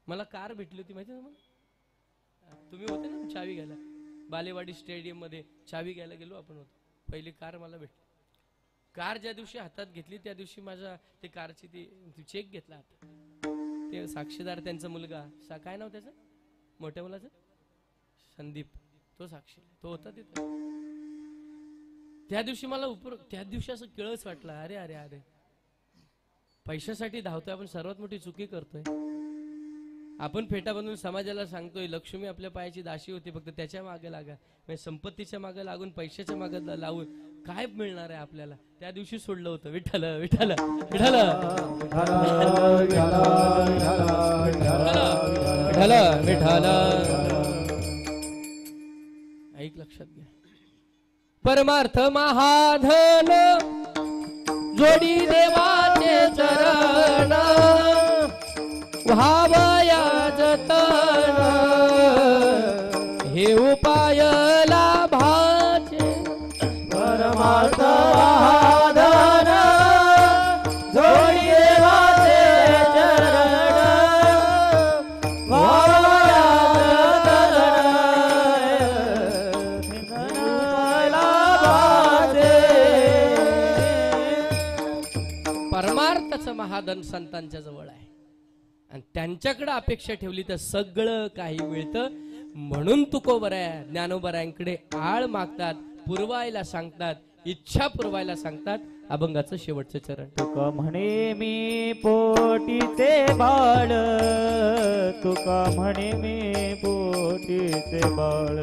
मला कार भेटली होती माहिती तुम्हाला, तुम्ही होते ना चावी घ्यायला बालेवाडी स्टेडियम मध्ये, चावी घ्यायला गेलो आपण होतो. पहिली कार मला भेटली. कार ज्या दिवशी हातात घेतली त्या दिवशी माझा ते कारची ती चेक घेतला हातात. ते साक्षीदार त्यांचा मुलगा काय नाव त्याचं मोठ्या मुलाचं, संदीप, तो साक्षी, तो होता तिथे. त्या दिवशी मला त्या दिवशी असं किळस वाटला, अरे अरे अरे पैशासाठी धावतोय आपण, सर्वात मोठी चुकी करतोय आपण. फेटा बांधून समाजाला सांगतोय लक्ष्मी आपल्या पायाची दाशी होती, फक्त त्याच्या मागे लागा. संपत्तीच्या मागे लागून पैशाच्या मागे लावून काय मिळणार आहे आपल्याला. त्या दिवशी सोडलं होतं. विठ्ठल विठ्ठल विठ्ठल विठ्ठल विठ्ठल. ऐक, लक्षात घ्या. परमार्थ महाधन जोडी देवाचे चरण, व्हावया जतन हे उपाय लाभाचे. परमार्थ महाधन जोडी देवाचे चरण, व्हावया जतन लाभाचे. परमार्थाचं महाधन संतांच्या जवळ आहे आणि त्यांच्याकडे अपेक्षा ठेवली तर सगळं काही मिळतं. म्हणून तुकोबराया ज्ञानोबरायांकडे आळ मागतात, पुरवायला सांगतात, इच्छा पुरवायला सांगतात. अभंगाचं शेवटचं चरण. तुका म्हणे मी पोटीचे बाळ, तुका म्हणे मी पोटीचे बाळ,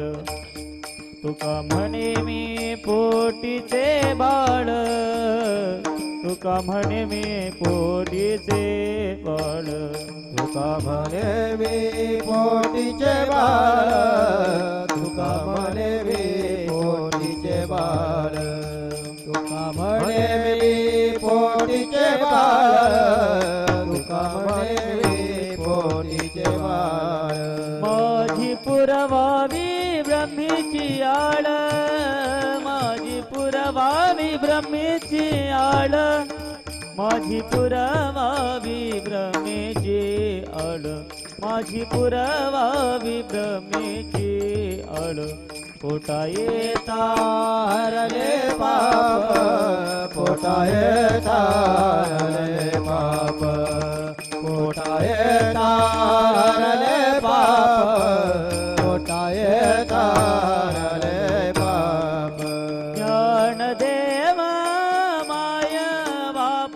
तुका म्हणे मी पोटीचे बाळ, तुका म्हणे मी पोटीचे बाळ, तुका म्हणे मी पोटीचे बाळ, तुका म्हणे मी पोटीचे बाळ, तुका म्हणे मी पोटीचे बाळ, तुका म्हणे मी पोटीचे बाळ. माझी पुरवावी ब्रह्मीची आळ, माझी पुरवावी ब्रह्मीची आळ, माझी पुरवावी ब्रह्मीची आळ, माझी पुरवावी ब्रह्मीची आळ. पोटा येता हरले पाप, पोटा येता हरले पाप, पोटा येता हरले पाप, पोटा येता हरले पाप. ज्ञानदेव माय बाप,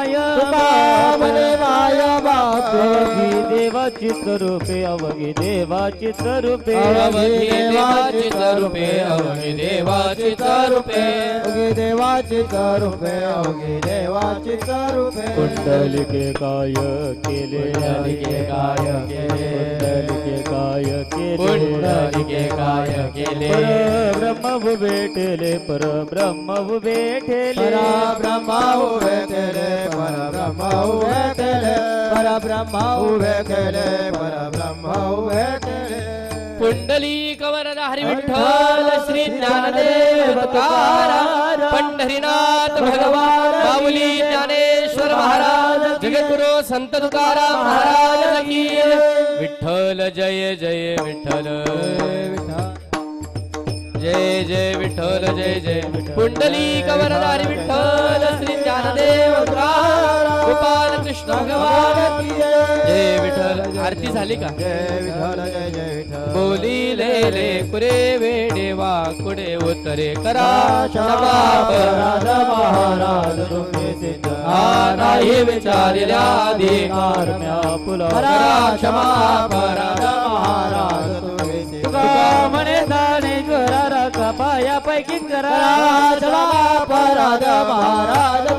माय म्हणे माय बाप अवघी देवाची स्वरूपे अवघी देवाची स्वरूपे अवघी देवाची स्वरूपे अवघी देवाची स्वरूपे अवघी देवाची स्वरूपे अवघी देवाची स्वरूपे कुंडलिके काय केले कुंडलिके काय केले कुंडलिके काय केले कुंडलिके काय केले परब्रह्म भेटले परब्रह्म भेटले परब्रह्म उभे केले परब्रह्म उभे केले परब्रह्म उभे केले परब्रह्म उभे केले पुंडलिक वरदा हरी विठ्ठल श्री ज्ञानदेव तुकाराम पंढरीनाथ भगवान माऊली ज्ञानेश्वर महाराज जगद्गुरु संत तुकाराम महाराज की विठ्ठल जय जय विठ्ठल जय जय विठ्ठल जय जय पुंडलिक वरदा हरी विठ्ठल श्री ज्ञानदेव तुकाराम गोपाल कृष्ण भगवान की जय विठ्ठल आरती झाली का जय विठ्ठल जय जय विठ्ठल बोलिलेले कुरे वेडेवा कुडे उतरे करा क्षमा राजा महाराज तुम्ही सिद्ध नाही विचारल्या अधिकार म्या पुला करा क्षमा राजा महाराज तुम्ही सिद्ध म्हणे दानेश्वरा पाया पैकी करा राजा महाराज